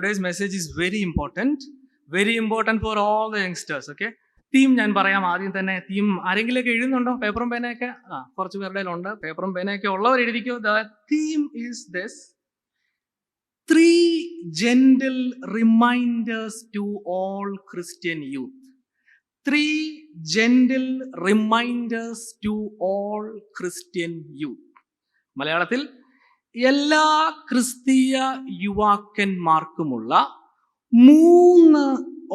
today's message is very important for all the youngsters. Okay, theme ഞാൻ പറയാം ആദ്യം തന്നെ. തീം ആരെങ്കിലുമൊക്കെ എഴുതുന്നുണ്ടോ? പേപ്പറും പേനയൊക്കെ കുറച്ച് പേരുടെ ഉണ്ട്. പേപ്പറും പേനയൊക്കെ ഉള്ളവർ എഴുതിക്കോ. The theme is this: 3 gentle reminders to all Christian youth. 3 gentle reminders to all Christian youth. മലയാളത്തിൽ എല്ലാ ക്രിസ്തീയ യുവാക്കന്മാർക്കുമുള്ള 3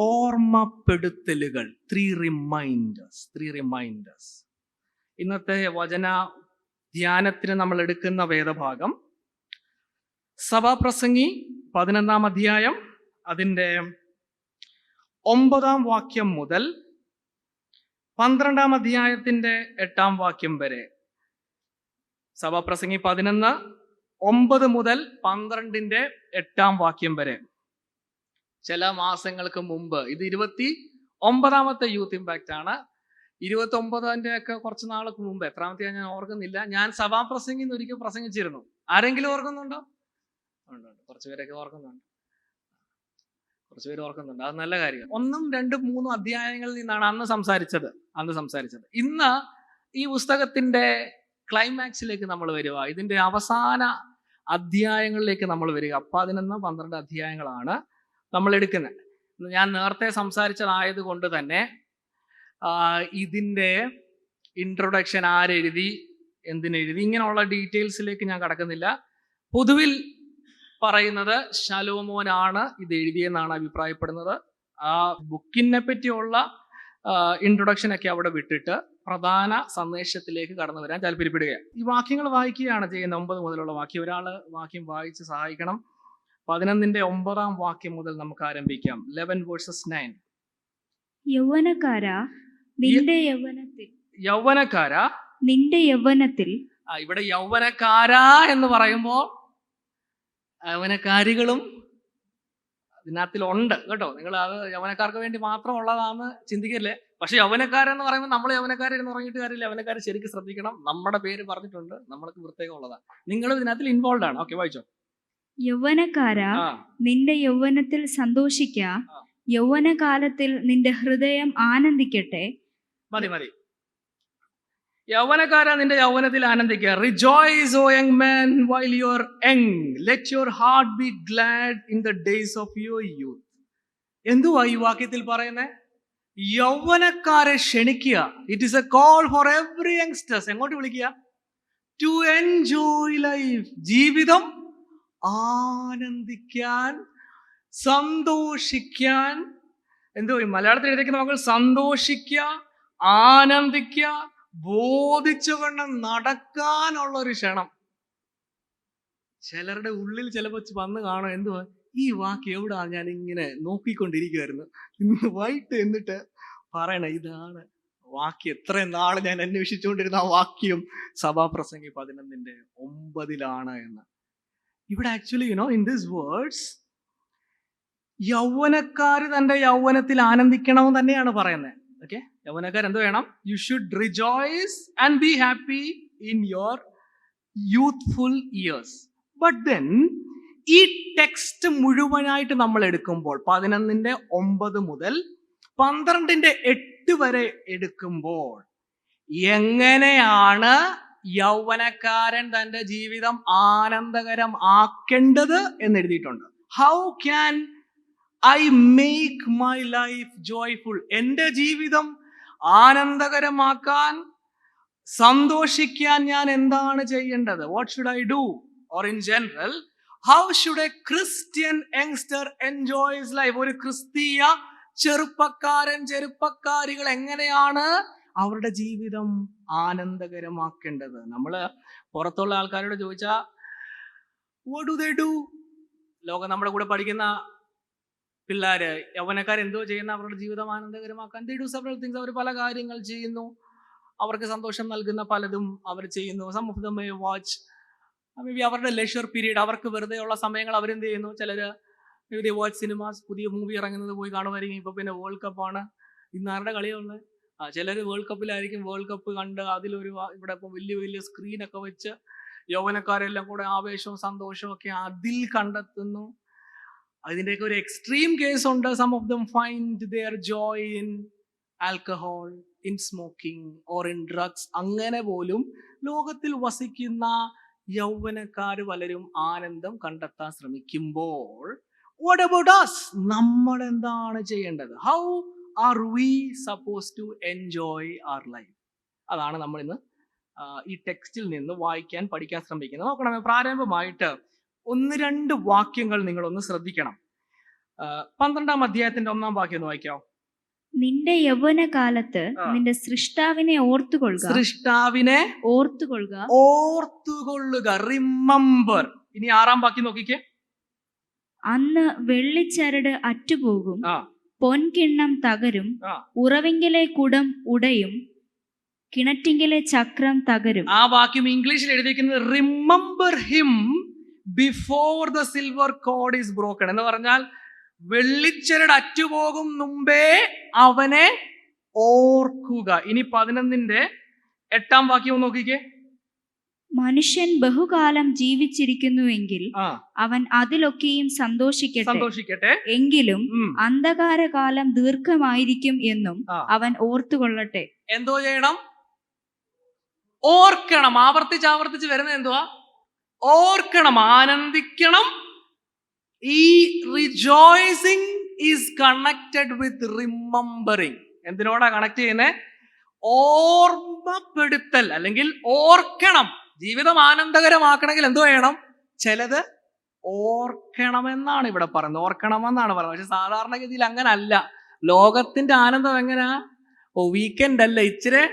ഓർമ്മപ്പെടുത്തലുകൾ. 3 റിമൈൻഡേഴ്സ്. ഇന്നത്തെ വചന ധ്യാനത്തിന് നമ്മൾ എടുക്കുന്ന വേദഭാഗം സഭാപ്രസംഗി 11-ാം അധ്യായം അതിൻ്റെ 9-ാം വാക്യം മുതൽ 12-ാം അധ്യായത്തിൻ്റെ 8-ാം വാക്യം വരെ. സഭാപ്രസംഗി 11, 9 മുതൽ 12-ന്റെ 8-ാം വാക്യം വരെ. ചില മാസങ്ങൾക്ക് മുമ്പ്, ഇത് 29-ാമത്തെ യൂത്ത് ഇമ്പാക്റ്റ് ആണ്. 29-ന്റെ ഒക്കെ കുറച്ച് നാൾക്ക് മുമ്പ്, എത്രാമത്തെ ഞാൻ ഓർക്കുന്നില്ല, ഞാൻ സഭാപ്രസംഗി ഒരിക്കൽ പ്രസംഗിച്ചിരുന്നു. ആരെങ്കിലും ഓർക്കുന്നുണ്ടോ? ഉണ്ട്. കുറച്ച് പേരൊക്കെ ഓർക്കുന്നുണ്ട്. അത് നല്ല കാര്യം. 1, 2, 3 അധ്യായങ്ങളിൽ നിന്നാണ് അന്ന് സംസാരിച്ചത്. ഇന്ന് ഈ പുസ്തകത്തിന്റെ ക്ലൈമാക്സിലേക്ക് നമ്മൾ വരിക. ഇതിന്റെ അവസാന അധ്യായങ്ങളിലേക്ക് നമ്മൾ വരിക. 11, 12 അധ്യായങ്ങളാണ് നമ്മൾ എടുക്കുന്നത്. ഞാൻ നേരത്തെ സംസാരിച്ചതായത് കൊണ്ട് തന്നെ ഇതിൻ്റെ ഇൻട്രൊഡക്ഷൻ ആരെഴുതി, എന്തിനെഴുതി, ഇങ്ങനെയുള്ള ഡീറ്റെയിൽസിലേക്ക് ഞാൻ കടക്കുന്നില്ല. പൊതുവിൽ പറയുന്നത് ശലോമോനാണ് ഇത് എഴുതിയെന്നാണ് അഭിപ്രായപ്പെടുന്നത്. ആ ബുക്കിനെ പറ്റിയുള്ള ഇൻട്രൊഡക്ഷൻ ഒക്കെ അവിടെ വിട്ടിട്ട് പ്രധാന സന്ദേശത്തിലേക്ക് കടന്നു വരാൻ താല്പര്യപ്പെടുകയാണ്. ഈ വാക്യങ്ങൾ വായിക്കുകയാണ് ചെയ്യുന്നത്. 9 മുതലുള്ള വാക്യം. ഒരാൾ വാക്യം വായിച്ച് സഹായിക്കണം. 11-ന്റെ 9-ാം വാക്യം മുതൽ നമുക്ക് ആരംഭിക്കാം. 11 verses 9. യൗവനക്കാരാ നിന്റെ യൗവനത്തിൽ. ഇവിടെ യൗവനക്കാരാ എന്ന് പറയുമ്പോൾ യൗവനക്കാരികളും ഇതിനകത്തിലുണ്ട് കേട്ടോ. നിങ്ങൾ അത് യൗവനക്കാർക്ക് വേണ്ടി മാത്രം ഉള്ളതാണെന്ന് ചിന്തിക്കല്ലേ. പക്ഷെ യൗവനക്കാരെന്ന് പറയുമ്പോൾ നമ്മൾ യൗവനക്കാരെന്ന് പറഞ്ഞിട്ട് കാര്യമില്ല. യൗവനക്കാരെ ശരിക്കും ശ്രദ്ധിക്കണം. നമ്മുടെ പേര് പറഞ്ഞിട്ടുണ്ട്, നമ്മൾക്ക് പ്രത്യേകം ഉള്ളതാണ്. നിങ്ങൾ ഇതിനകത്തിൽ ഇൻവോൾവ് ആണ്. ഓക്കെ, വായിച്ചോ. യൗവനക്കാരാ നിന്റെ യൗവനത്തിൽ സന്തോഷിക്ക, യൗവനകാലത്തിൽ നിന്റെ ഹൃദയം ആനന്ദിക്കട്ടെ. മതി. യൗവനക്കാരാ നിന്റെ യൗവനത്തിൽ ആനന്ദിക്കുക. Rejoice, O young man, while you are young. Let your heart be glad in the days of your youth. എന്തുവാ ഈ വാക്യത്തിൽ പറയുന്നത്? യൗവനക്കാരെ ക്ഷണിക്കുക. It is a call for every youngsters. എങ്ങോട്ട് വിളിക്കുക? To enjoy life. ജീവിതം ആനന്ദിക്കാൻ, സന്തോഷിക്കാൻ. എന്തോ മലയാളത്തിൽ എഴുതിക്കുന്ന വാക്കുകൾ: സന്തോഷിക്കുക, ആനന്ദിക്കുക, ബോധിച്ചുകൊണ്ട് നടക്കാനുള്ള ഒരു ക്ഷണം. ചിലരുടെ ഉള്ളിൽ ചിലപ്പോൾ വന്ന് കാണും, എന്തുവാ ഈ വാക്യം എവിടാ, ഞാൻ ഇങ്ങനെ നോക്കിക്കൊണ്ടിരിക്കുമായിരുന്നു ഇന്ന് വൈകിട്ട്. എന്നിട്ട് പറയണ ഇതാണ് വാക്യം. എത്രയും നാള് ഞാൻ അന്വേഷിച്ചുകൊണ്ടിരുന്ന ആ വാക്യം സഭാപ്രസംഗി 11-ന്റെ 9-ലാണ് എന്ന്. ഇവിടെ ആക്ച്വലി ഇൻ ദിസ് വേർഡ്സ് യൗവനക്കാര് തന്റെ യൗവനത്തിൽ ആനന്ദിക്കണമെന്ന് തന്നെയാണ് പറയുന്നത്. ഓക്കെ, യൗവനക്കാർ എന്ത് വേണം? You should rejoice and be happy in your youthful years. But then ഈ ടെക്സ്റ്റ് മുഴുവനായിട്ട് നമ്മൾ എടുക്കുമ്പോൾ 11-ന്റെ 9 മുതൽ 12-ന്റെ 8 വരെ എടുക്കുമ്പോൾ എങ്ങനെയാണ് യൗവനക്കാരൻ തന്റെ ജീവിതം ആനന്ദകരം ആക്കേണ്ടത് എന്ന് എഴുതിയിട്ടുണ്ട്. How can I make my life joyful? എൻ്റെ ജീവിതം ആനന്ദകരമാക്കാൻ, സന്തോഷിക്കാൻ ഞാൻ എന്താണ് ചെയ്യേണ്ടത്? What should I do? Or in general, how should A Christian youngster enjoy his life? ഒരു ക്രിസ്തീയ ചെറുപ്പക്കാരികൾ എങ്ങനെയാണ് അവരുടെ ജീവിതം ആനന്ദകരമാക്കേണ്ടത്? നമ്മള് പുറത്തുള്ള ആൾക്കാരോട് ചോദിച്ചാൽ വാട്ട് ഡു ദേ ഡു? ലോകം നമ്മുടെ കൂടെ പഠിക്കുന്ന പിള്ളേര്, യൗവനക്കാർ എന്തോ ചെയ്യുന്ന അവരുടെ ജീവിതം ആനന്ദകരമാക്കാൻ? They do several things. അവർ പല കാര്യങ്ങൾ ചെയ്യുന്നു. അവർക്ക് സന്തോഷം നൽകുന്ന പലതും അവർ ചെയ്യുന്നു. Some of them may watch, may be അവരുടെ ലെഷർ പീരീഡ്, അവർക്ക് വെറുതെ ഉള്ള സമയങ്ങൾ അവരെന്ത് ചെയ്യുന്നു? ചിലര് വാച്ച് സിനിമാസ്, പുതിയ മൂവി ഇറങ്ങുന്നത് പോയി കാണുമായിരിക്കും. ഇപ്പൊ പിന്നെ വേൾഡ് കപ്പാണ്. ഇന്ന് ആരുടെ കളിയുള്ളത്? ചിലർ വേൾഡ് കപ്പിലായിരിക്കും. വേൾഡ് കപ്പ് കണ്ട് അതിലൊരു ഇവിടെ ഇപ്പം വലിയ സ്ക്രീനൊക്കെ വെച്ച് യൗവനക്കാരെല്ലാം കൂടെ ആവേശവും സന്തോഷവും ഒക്കെ അതിൽ കണ്ടെത്തുന്നു. അതിൻ്റെയൊക്കെ ഒരു എക്സ്ട്രീം കേസ് ഉണ്ട്. Some of them find their joy in alcohol, in smoking or in drugs. അങ്ങനെ പോലും ലോകത്തിൽ വസിക്കുന്ന യൗവനക്കാർ പലരും ആനന്ദം കണ്ടെത്താൻ ശ്രമിക്കുമ്പോൾ what about us? നമ്മൾ എന്താണ് ചെയ്യേണ്ടത്? How are we supposed to enjoy our life? അതാണ് നമ്മൾ ഇന്ന് ഈ ടെക്സ്റ്റിൽ നിന്ന് വായിക്കാൻ പഠിക്കാൻ ശ്രമിക്കുന്നത്. നോക്കണം, പ്രാരംഭമായിട്ട് 1-2 വാക്യങ്ങൾ നിങ്ങളൊന്ന് ശ്രദ്ധിക്കണം. 12-ാം അധ്യായത്തിന്റെ 1-ാം വാക്യം ഒന്ന് വായിക്കാമോ? നിന്റെ യൗവനകാലത്ത് നിന്റെ സൃഷ്ടാവിനെ ഓർത്തുകൊള്ളുക. സൃഷ്ടാവിനെ ഓർത്തുകൊള്ളുക. ഓർത്തുകൊള്ളുക. റിമംബർ. ഇനി 6-ാം വാക്യം നോക്കിക്കേ. അന്ന് വെള്ളിച്ചരട് അറ്റുപോകും, പൊൻകിണ്ണം തകരും, ഉറവിങ്കിലെ കുടം ഉടയും, കിണറ്റിങ്കിലെ ചക്രം തകരും. ആ വാക്യം ഇംഗ്ലീഷിൽ എഴുതിയിരിക്കുന്നത് remember him before the silver code is broken എന്ന് പറഞ്ഞാൽ വെള്ളിച്ചരട് അറ്റുപോകും മുമ്പേ അവനെ ഓർക്കുക. ഇനി 11-ന്റെ 8-ാം വാക്യം നോക്കിക്കേ. മനുഷ്യൻ ബഹുകാലം ജീവിച്ചിരിക്കുന്നുവെങ്കിൽ അവൻ അതിലൊക്കെയും സന്തോഷിക്കട്ടെ. എങ്കിലും അന്ധകാരകാലം ദീർഘമായിരിക്കും എന്നും അവൻ ഓർത്തുകൊള്ളട്ടെ. എന്തോ ചെയ്യണം? ഓർക്കണം. ആവർത്തിച്ച് വരുന്നത് എന്തുവാ? ഓർക്കണം, ആനന്ദിക്കണം. ഈ rejoicing is connected with remembering. എന്തിനോടാ കണക്ട് ചെയ്യുന്നത്? ഓർമ്മപ്പെടുത്തൽ അല്ലെങ്കിൽ ഓർക്കണം. ജീവിതം ആനന്ദകരമാക്കണമെങ്കിൽ എന്തോ വേണം? ചിലത് ഓർക്കണമെന്നാണ് ഇവിടെ പറയുന്നത്, ഓർക്കണമെന്നാണ് പറയുന്നത്. പക്ഷെ സാധാരണഗതിയിൽ അങ്ങനെ അല്ല. ലോകത്തിന്റെ ആനന്ദം എങ്ങനെയാ? വീക്കെൻഡ് അല്ല, ഇച്ചിരി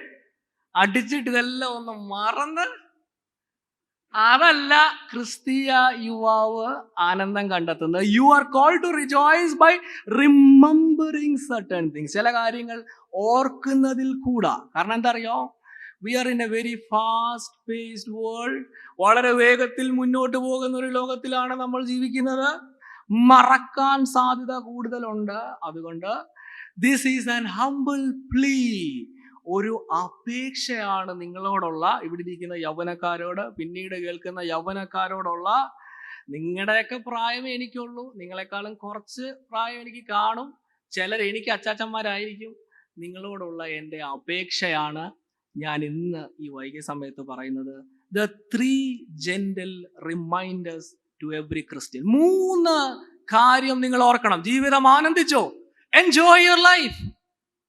അടിച്ചിട്ട് ഇതെല്ലാം ഒന്ന് മറന്ന്, അതല്ല ക്രിസ്തീയ യുവാവ് ആനന്ദം കണ്ടെത്തുന്നത്. You are called to rejoice by remembering certain things. ചില കാര്യങ്ങൾ ഓർക്കുന്നതിൽ കൂടാ. കാരണം എന്താ അറിയോ? We are in a very fast paced world. വളരെ വേഗത്തിൽ മുന്നോട്ട് പോകുന്ന ഒരു ലോകത്തിലാണ് നമ്മൾ ജീവിക്കുന്നത്. മറക്കാൻ സാധ്യത കൂടുതലുണ്ട്. അതുകൊണ്ട് ദിസ് ഈസ് ആൻ ഹംബിൾ പ്ലീ, ഒരു അപേക്ഷയാണ് നിങ്ങളോടുള്ള, ഇവിടെ ഇരിക്കുന്ന യൗവനക്കാരോട്, പിന്നീട് കേൾക്കുന്ന യൗവനക്കാരോടുള്ള. നിങ്ങളുടെയൊക്കെ പ്രായമേ എനിക്കുള്ളൂ, നിങ്ങളെക്കാളും കുറച്ച് പ്രായം എനിക്ക് കാണും, ചിലർ എനിക്ക് അച്ചാച്ചന്മാരായിരിക്കും. നിങ്ങളോടുള്ള എൻ്റെ അപേക്ഷയാണ് ഞാൻ ഇന്ന് ഈ വൈകിയ സമയത്ത് പറയുന്നത്. The 3 gentle reminders to every Christian. 3 കാര്യം നിങ്ങൾ ഓർക്കണം. ജീവിതം ആനന്ദിച്ചോ? Enjoy your life,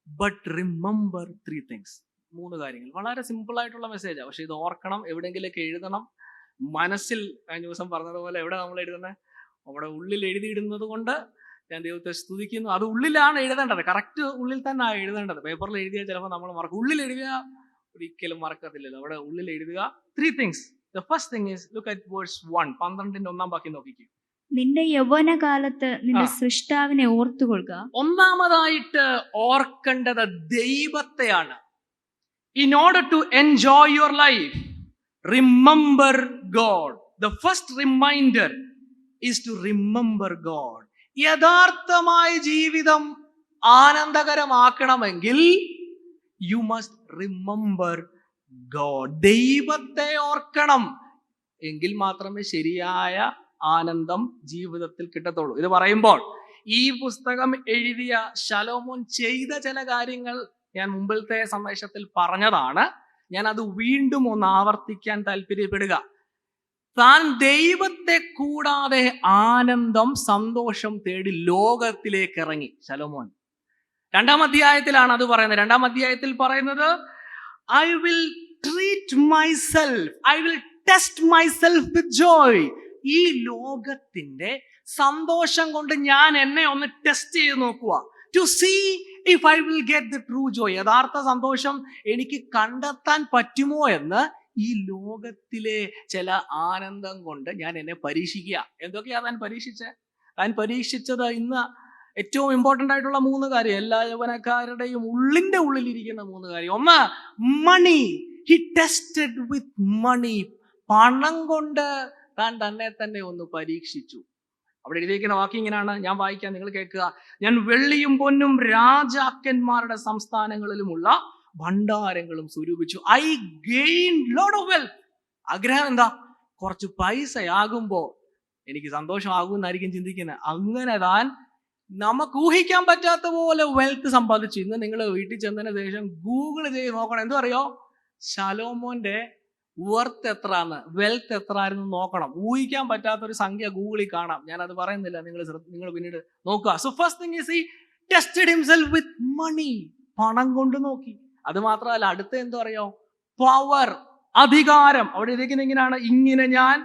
but remember 3 things. 3 കാര്യങ്ങൾ. വളരെ സിമ്പിൾ ആയിട്ടുള്ള മെസ്സേജാണ്, പക്ഷെ ഇത് ഓർക്കണം, എവിടെയെങ്കിലൊക്കെ എഴുതണം. മനസ്സിൽ കഴിഞ്ഞ ദിവസം പറഞ്ഞതുപോലെ എവിടെ നമ്മൾ എഴുതുന്നത്? നമ്മുടെ ഉള്ളിൽ എഴുതിയിടുന്നത് കൊണ്ട് ഞാൻ ദൈവത്തെ സ്തുതിക്കുന്നു. അത് ഉള്ളിലാണ് എഴുതേണ്ടത്, കറക്റ്റ് ഉള്ളിൽ തന്നെ എഴുതേണ്ടത്. പേപ്പറിൽ എഴുതിയാൽ ചിലപ്പോൾ നമ്മൾ മറക്കും. ഉള്ളിൽ എഴുതിയാൽ ഒരിക്കലും മറക്കത്തില്ലല്ലോ. അവിടെ ഉള്ളിൽ എഴുതുക. 3 things. The first thing is, look at verse 1. 12-ന്റെ 1-ാം വാക്യം നോക്കിക്കേ. നിന്റെ യൗവനകാലത്ത് നിന്റെ സൃഷ്ടാവിനെ ഓർത്തുകൊള്ളുക. ഒന്നാമതായിട്ട് ഓർക്കേണ്ടത് ദൈവത്തെയാണ്. In order to enjoy your life, remember God. The first reminder is to remember God. യഥാർത്ഥമായ ജീവിതം ആനന്ദകരമാക്കണമെങ്കിൽ you must remember God. ദൈവത്തെ ഓർക്കണം. എങ്കിൽ മാത്രമേ ശരിയായ ആനന്ദം ജീവിതത്തിൽ കിട്ടത്തുള്ളൂ. ഇത് പറയുമ്പോൾ ഈ പുസ്തകം എഴുതിയ ശലോമോൻ ചെയ്ത ചില കാര്യങ്ങൾ ഞാൻ മുമ്പിലത്തെ സന്ദേശത്തിൽ പറഞ്ഞതാണ്. ഞാൻ അത് വീണ്ടും ഒന്ന് ആവർത്തിക്കാൻ താല്പര്യപ്പെടുക. താൻ ദൈവത്തെ കൂടാതെ ആനന്ദം, സന്തോഷം തേടി ലോകത്തിലേക്ക് ഇറങ്ങി ശലോമോൻ. 2-ാം അധ്യായത്തിലാണ് അത് പറയുന്നത്. 2-ാം അധ്യായത്തിൽ പറയുന്നത്, I will treat myself, I will test myself with joy. ഈ ലോകത്തിന്റെ സന്തോഷം കൊണ്ട് ഞാൻ എന്നെ ഒന്ന് ടെസ്റ്റ് ചെയ്ത് നോക്കുക. To see if I will get the true joy. യഥാർത്ഥ സന്തോഷം എനിക്ക് കണ്ടെത്താൻ പറ്റുമോ എന്ന് ഈ ലോകത്തിലെ ചില ആനന്ദം കൊണ്ട് ഞാൻ എന്നെ പരീക്ഷിക്കുക. എന്തൊക്കെയാ താൻ പരീക്ഷിച്ചത്? താൻ പരീക്ഷിച്ചത് ഇന്ന് ഏറ്റവും ഇമ്പോർട്ടൻ്റ് ആയിട്ടുള്ള 3 കാര്യം, എല്ലാ യൗവനക്കാരുടെയും ഉള്ളിൻ്റെ ഉള്ളിലിരിക്കുന്ന 3 കാര്യം. ഒന്ന്, മണി. He tested with money. പണം കൊണ്ട് താൻ തന്നെ ഒന്ന് പരീക്ഷിച്ചു. അവിടെ എഴുതിയിരിക്കുന്ന വാക്യം ഇങ്ങനെയാണ്, ഞാൻ വായിക്കാം, നിങ്ങൾ കേൾക്കുക. ഞാൻ വെള്ളിയും പൊന്നും രാജാക്കന്മാരുടെ സംസ്ഥാനങ്ങളിലുമുള്ള ഭണ്ഡാരങ്ങളും സ്വരൂപിച്ചു. I gain load of wealth. ആഗ്രഹം എന്താ? കുറച്ച് പൈസയാകുമ്പോൾ എനിക്ക് സന്തോഷമാകുമെന്നായിരിക്കും ചിന്തിക്കുന്നത്. അങ്ങനെ താൻ നമുക്ക് ഊഹിക്കാൻ പറ്റാത്ത പോലെ വെൽത്ത് സമ്പാദിച്ചു. ഇന്ന് നിങ്ങൾ വീട്ടിൽ ചെന്നതിന് ശേഷം ഗൂഗിൾ ചെയ്ത് നോക്കണം. എന്തു അറിയോ? ശലോമോന്റെ വർത്ത് എത്രന്ന്, വെൽത്ത് എത്ര ആയിരുന്നു നോക്കണം. ഊഹിക്കാൻ പറ്റാത്തൊരു സംഖ്യ ഗൂഗിളിൽ കാണാം. ഞാനത് പറയുന്നില്ല, നിങ്ങൾ പിന്നീട് നോക്കുക. So first thing is he tested himself with money. പണം കൊണ്ട് നോക്കി. അത് മാത്രമല്ല, അടുത്ത എന്തോ അറിയോ? പവർ, അധികാരം. അവിടെ ഇരിക്കുന്ന ഇങ്ങനെയാണ്, ഇങ്ങനെ ഞാൻ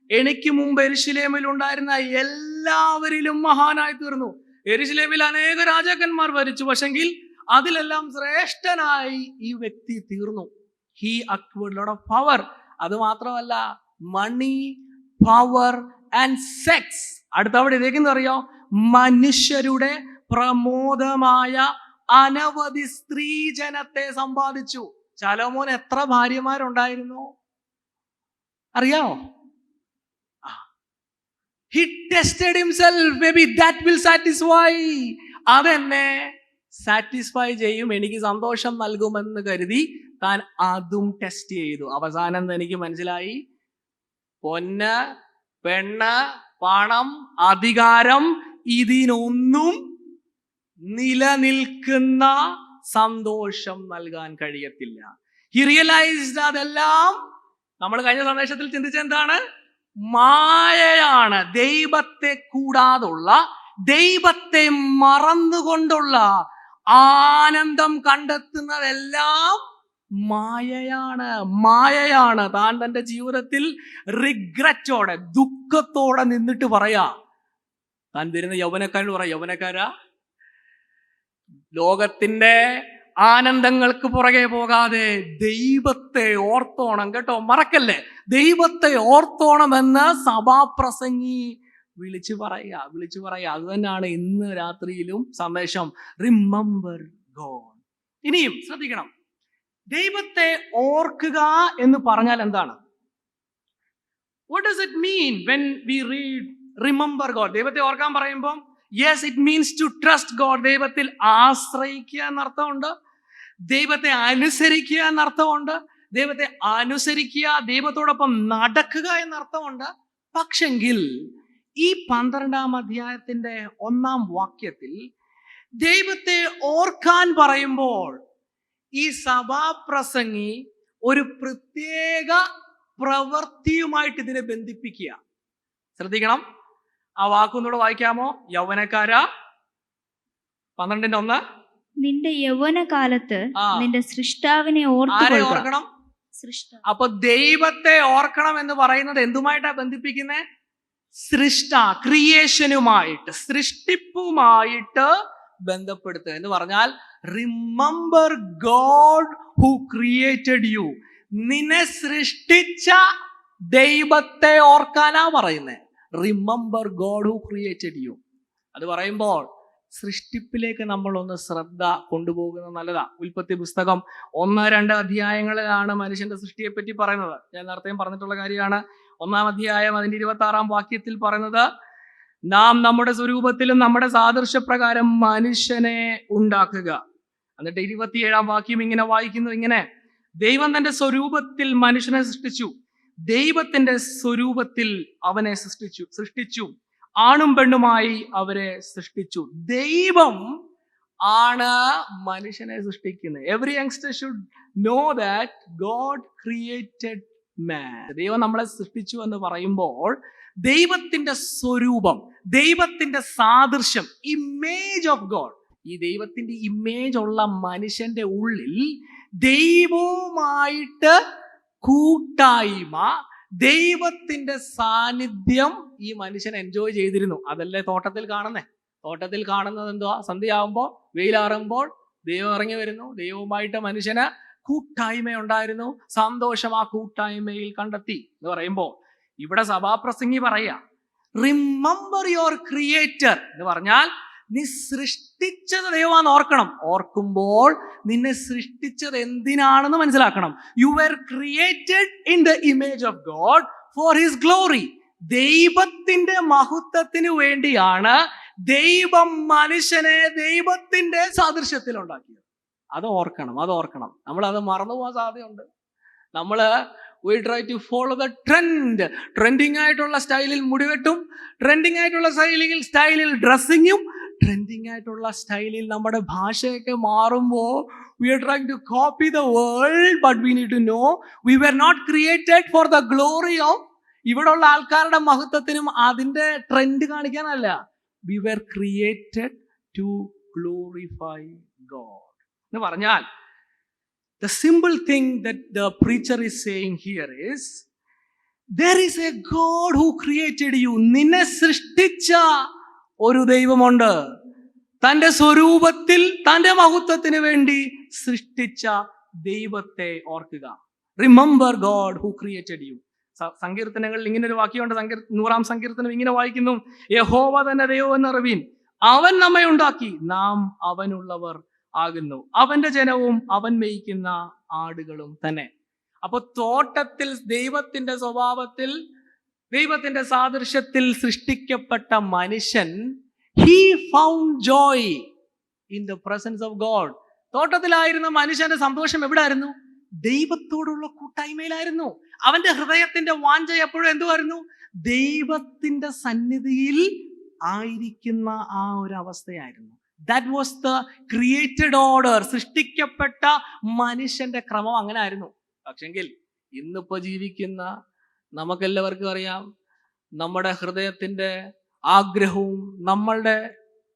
എനിക്ക് മുമ്പ് യെരൂശലേമിൽ ഉണ്ടായിരുന്ന എല്ലാവരിലും മഹാനായി തീർന്നു. യെരൂശലേമിൽ അനേക രാജാക്കന്മാർ ഭരിച്ചു, പക്ഷെങ്കിൽ അതിലെല്ലാം ശ്രേഷ്ഠനായി ഈ വ്യക്തി തീർന്നു. He acquired a lot of power. അത് മാത്രമല്ല, മണി, പവർ ആൻഡ് സെക്സ്. അടുത്തവിടെ ഇതേക്കെന്ന് അറിയോ? മനുഷ്യരുടെ പ്രമോദമായ അനവധി സ്ത്രീജനത്തെ സമ്പാദിച്ചു. ശലോമോൻ എത്ര ഭാര്യമാരുണ്ടായിരുന്നു അറിയാമോ? He tested himself. Maybe that will satisfy. അതെന്നെ സാറ്റിസ്ഫൈ ചെയ്യും, എനിക്ക് സന്തോഷം നൽകുമെന്ന് കരുതി താൻ അതും ടെസ്റ്റ് ചെയ്തു. അവസാനം എനിക്ക് മനസ്സിലായി, പൊന്ന്, പെണ്ണ്, പണം, അധികാരം, ഇതിനൊന്നും നിലനിൽക്കുന്ന സന്തോഷം നൽകാൻ കഴിയത്തില്ല. ഹി റിയലൈസ്ഡ് അതെല്ലാം നമ്മൾ കഴിഞ്ഞ സന്ദേശത്തിൽ ചിന്തിച്ച എന്താണ്? മായയാണ്. ദൈവത്തെ കൂടാതുള്ള, ദൈവത്തെ മറന്നുകൊണ്ടുള്ള ആനന്ദം കണ്ടെത്തുന്നതെല്ലാം മായയാണ്. മായയാണ്. താൻ തന്റെ ജീവിതത്തിൽ റിഗ്രറ്റോടെ, ദുഃഖത്തോടെ നിന്നിട്ട് പറയാ, താൻ വരുന്ന യൗവനക്കാരോട് പറയാം, യൗവനക്കാരാ, ലോകത്തിന്റെ ആനന്ദങ്ങൾക്ക് പുറകെ പോകാതെ ദൈവത്തെ ഓർത്തോണം കേട്ടോ, മറക്കല്ലേ. ദൈവത്തെ ഓർത്തോണമെന്ന് സഭാപ്രസംഗി വിളിച്ചു പറയുക. അത് തന്നെയാണ് ഇന്ന് രാത്രിയിലും സന്ദേശം. Remember God. ഇനിയും ശ്രദ്ധിക്കണം, ദൈവത്തെ ഓർക്കുക എന്ന് പറഞ്ഞാൽ എന്താണ്? What does it mean when we read remember God? ദൈവത്തെ ഓർക്കാൻ പറയുമ്പോൾ yes, it means to trust God. ദൈവത്തിൽ ആശ്രയിക്കുക എന്നർത്ഥമുണ്ട്, ദൈവത്തെ അനുസരിക്കുക എന്നർത്ഥമുണ്ട്, ദൈവത്തെ അനുസരിക്കുക, ദൈവത്തോടൊപ്പം നടക്കുക എന്നർത്ഥമുണ്ട്. പക്ഷെങ്കിൽ ഈ 12-ാം അധ്യായത്തിന്റെ 1-ാം വാക്യത്തിൽ ദൈവത്തെ ഓർക്കാൻ പറയുമ്പോൾ ഈ സഭാപ്രസംഗി ഒരു പ്രത്യേക പ്രവൃത്തിയുമായിട്ട് ഇതിനെ ബന്ധിപ്പിക്കുക. ശ്രദ്ധിക്കണം, ആ വാക്കൊന്നുകൂടെ വായിക്കാമോ? യൗവനക്കാരാ, 12:1. നിന്റെ യൗവനകാലത്ത് നിന്റെ സൃഷ്ടാവിനെ ഓർക്കണം. അപ്പൊ ദൈവത്തെ ഓർക്കണം എന്ന് പറയുന്നത് എന്തുമായിട്ടാ ബന്ധിപ്പിക്കുന്നത്? ക്രിയേഷനുമായിട്ട്, സൃഷ്ടിപ്പുമായിട്ട് ബന്ധപ്പെടുത്തുക എന്ന് പറഞ്ഞാൽ remember God who created U. നിന്നെ സൃഷ്ടിച്ച ദൈവത്തെ ഓർക്കാനാ പറയുന്നത്. Remember God who created U. അത് പറയുമ്പോൾ സൃഷ്ടിപ്പിലേക്ക് നമ്മളൊന്ന് ശ്രദ്ധ കൊണ്ടുപോകുന്നത് നല്ലതാ. ഉൽപ്പത്തി പുസ്തകം 1-2 അധ്യായങ്ങളിലാണ് മനുഷ്യന്റെ സൃഷ്ടിയെ പറ്റി പറയുന്നത്. ഞാൻ നേരത്തെയും പറഞ്ഞിട്ടുള്ള കാര്യമാണ്. 1-ാം അധ്യായം അതിന്റെ 26-ാം വാക്യത്തിൽ പറയുന്നത്, നാം നമ്മുടെ സ്വരൂപത്തിലും നമ്മുടെ സാദൃശ്യപ്രകാരം മനുഷ്യനെ ഉണ്ടാക്കുക. എന്നിട്ട് 27-ാം വാക്യം ഇങ്ങനെ വായിക്കുന്നു, ഇങ്ങനെ, ദൈവം തന്റെ സ്വരൂപത്തിൽ മനുഷ്യനെ സൃഷ്ടിച്ചു, ദൈവത്തിന്റെ സ്വരൂപത്തിൽ അവനെ സൃഷ്ടിച്ചു, ആണും പെണ്ണുമായി അവരെ സൃഷ്ടിച്ചു. ദൈവം ആണ് മനുഷ്യനെ സൃഷ്ടിക്കുന്നത്. Every youngster should know that God created മാൻ. ദൈവം നമ്മളെ സൃഷ്ടിച്ചു എന്ന് പറയുമ്പോൾ ദൈവത്തിന്റെ സ്വരൂപം, ദൈവത്തിന്റെ സാദൃശ്യം, ഇമേജ് ഓഫ് ഗോഡ്, ഈ ദൈവത്തിന്റെ ഇമേജ് ഉള്ള മനുഷ്യന്റെ ഉള്ളിൽ ദൈവവുമായിട്ട് കൂട്ടായ്മ, ദൈവത്തിന്റെ സാന്നിധ്യം ഈ മനുഷ്യൻ എൻജോയ് ചെയ്തിരുന്നു. അതല്ലേ തോട്ടത്തിൽ കാണുന്നേ? തോട്ടത്തിൽ കാണുന്നത് എന്തുവാ? സന്ധ്യയാകുമ്പോൾ, വെയിലാറുമ്പോൾ ദൈവം ഇറങ്ങി വരുന്നു. ദൈവവുമായിട്ട് മനുഷ്യന് കൂട്ടായ്മയുണ്ടായിരുന്നു, സന്തോഷം ആ കൂട്ടായ്മയിൽ കണ്ടെത്തി എന്ന് പറയുമ്പോൾ ഇവിടെ സഭാപ്രസംഗി പറയാ, റിമെമ്പർ യുവർ ക്രിയേറ്റർ എന്ന് പറഞ്ഞാൽ നീ സൃഷ്ടിച്ചത് ദൈവമാണെന്ന് ഓർക്കണം. ഓർക്കുമ്പോൾ നിന്നെ സൃഷ്ടിച്ചത് എന്തിനാണെന്ന് മനസ്സിലാക്കണം. You were created in the image of God for his glory. ദൈവത്തിന്റെ മഹത്വത്തിന് വേണ്ടിയാണ് ദൈവം മനുഷ്യനെ ദൈവത്തിന്റെ സാദൃശ്യത്തിൽ ഉണ്ടാക്കിയത്. അത് ഓർക്കണം. നമ്മൾ അത് മറന്നുപോകാൻ സാധ്യതയുണ്ട്. നമ്മൾ We try to follow the trend. Trending ആയിട്ടുള്ള സ്റ്റൈലിൽ മുടിവെട്ടും, ട്രെൻഡിങ് ആയിട്ടുള്ള സ്റ്റൈലിൽ ഡ്രസ്സിങ്ങും, ട്രെൻഡിങ് ആയിട്ടുള്ള സ്റ്റൈലിൽ നമ്മുടെ ഭാഷയൊക്കെ മാറുമ്പോൾ we are trying to copy the world, but we need to know we were not created for the glory of, ഇവിടെയുള്ള ആൾക്കാരുടെ മഹത്വത്തിനും അതിന്റെ trend കാണിക്കാനല്ല. We were created to glorify God. എന്ന് പറഞ്ഞാൽ the simple thing that the preacher is saying here is, there is a God who created you. നിന്നെ സൃഷ്ടിച്ച ഒരു ദൈവമുണ്ട്. തന്റെ സ്വരൂപത്തിൽ തന്റെ മഹത്വത്തിന് വേണ്ടി സൃഷ്ടിച്ച ദൈവത്തെ ഓർക്കുക. Remember God who created you. സങ്കീർത്തനങ്ങളിൽ ഇങ്ങനെ ഒരു വാക്യമുണ്ട്. 100-ാം സങ്കീർത്തനം ഇങ്ങനെ വായിക്കുന്നു, യഹോവ തന്നെ ദൈവം എന്നറിവീൻ, അവൻ നമ്മെ ഉണ്ടാക്കി, നാം അവനുള്ളവർ ആകുന്നു, അവന്റെ ജനവും അവൻ മേയ്ക്കുന്ന ആടുകളും തന്നെ. അപ്പൊ തോട്ടത്തിൽ ദൈവത്തിന്റെ സ്വഭാവത്തിൽ ദൈവത്തിന്റെ സാദൃശ്യത്തിൽ സൃഷ്ടിക്കപ്പെട്ട മനുഷ്യൻ, he found joy in the presence of God. തോട്ടത്തിലായിരുന്ന മനുഷ്യന്റെ സന്തോഷം എവിടെയായിരുന്നു? ദൈവത്തോടുള്ള കൂട്ടായ്മയിലായിരുന്നു. അവന്റെ ഹൃദയത്തിന്റെ വാഞ്ച എപ്പോഴും എന്തുവായിരുന്നു? ദൈവത്തിന്റെ സന്നിധിയിൽ ആയിരിക്കുന്ന ആ ഒരു അവസ്ഥയായിരുന്നു. That was the created order. സൃഷ്ടിക്കപ്പെട്ട മനുഷ്യന്റെ ക്രമം അങ്ങനെ ആയിരുന്നു. പക്ഷെങ്കിൽ ഇന്നിപ്പോ ജീവിക്കുന്ന നമുക്കെല്ലാവർക്കും അറിയാം, നമ്മുടെ ഹൃദയത്തിന്റെ ആഗ്രഹവും നമ്മളുടെ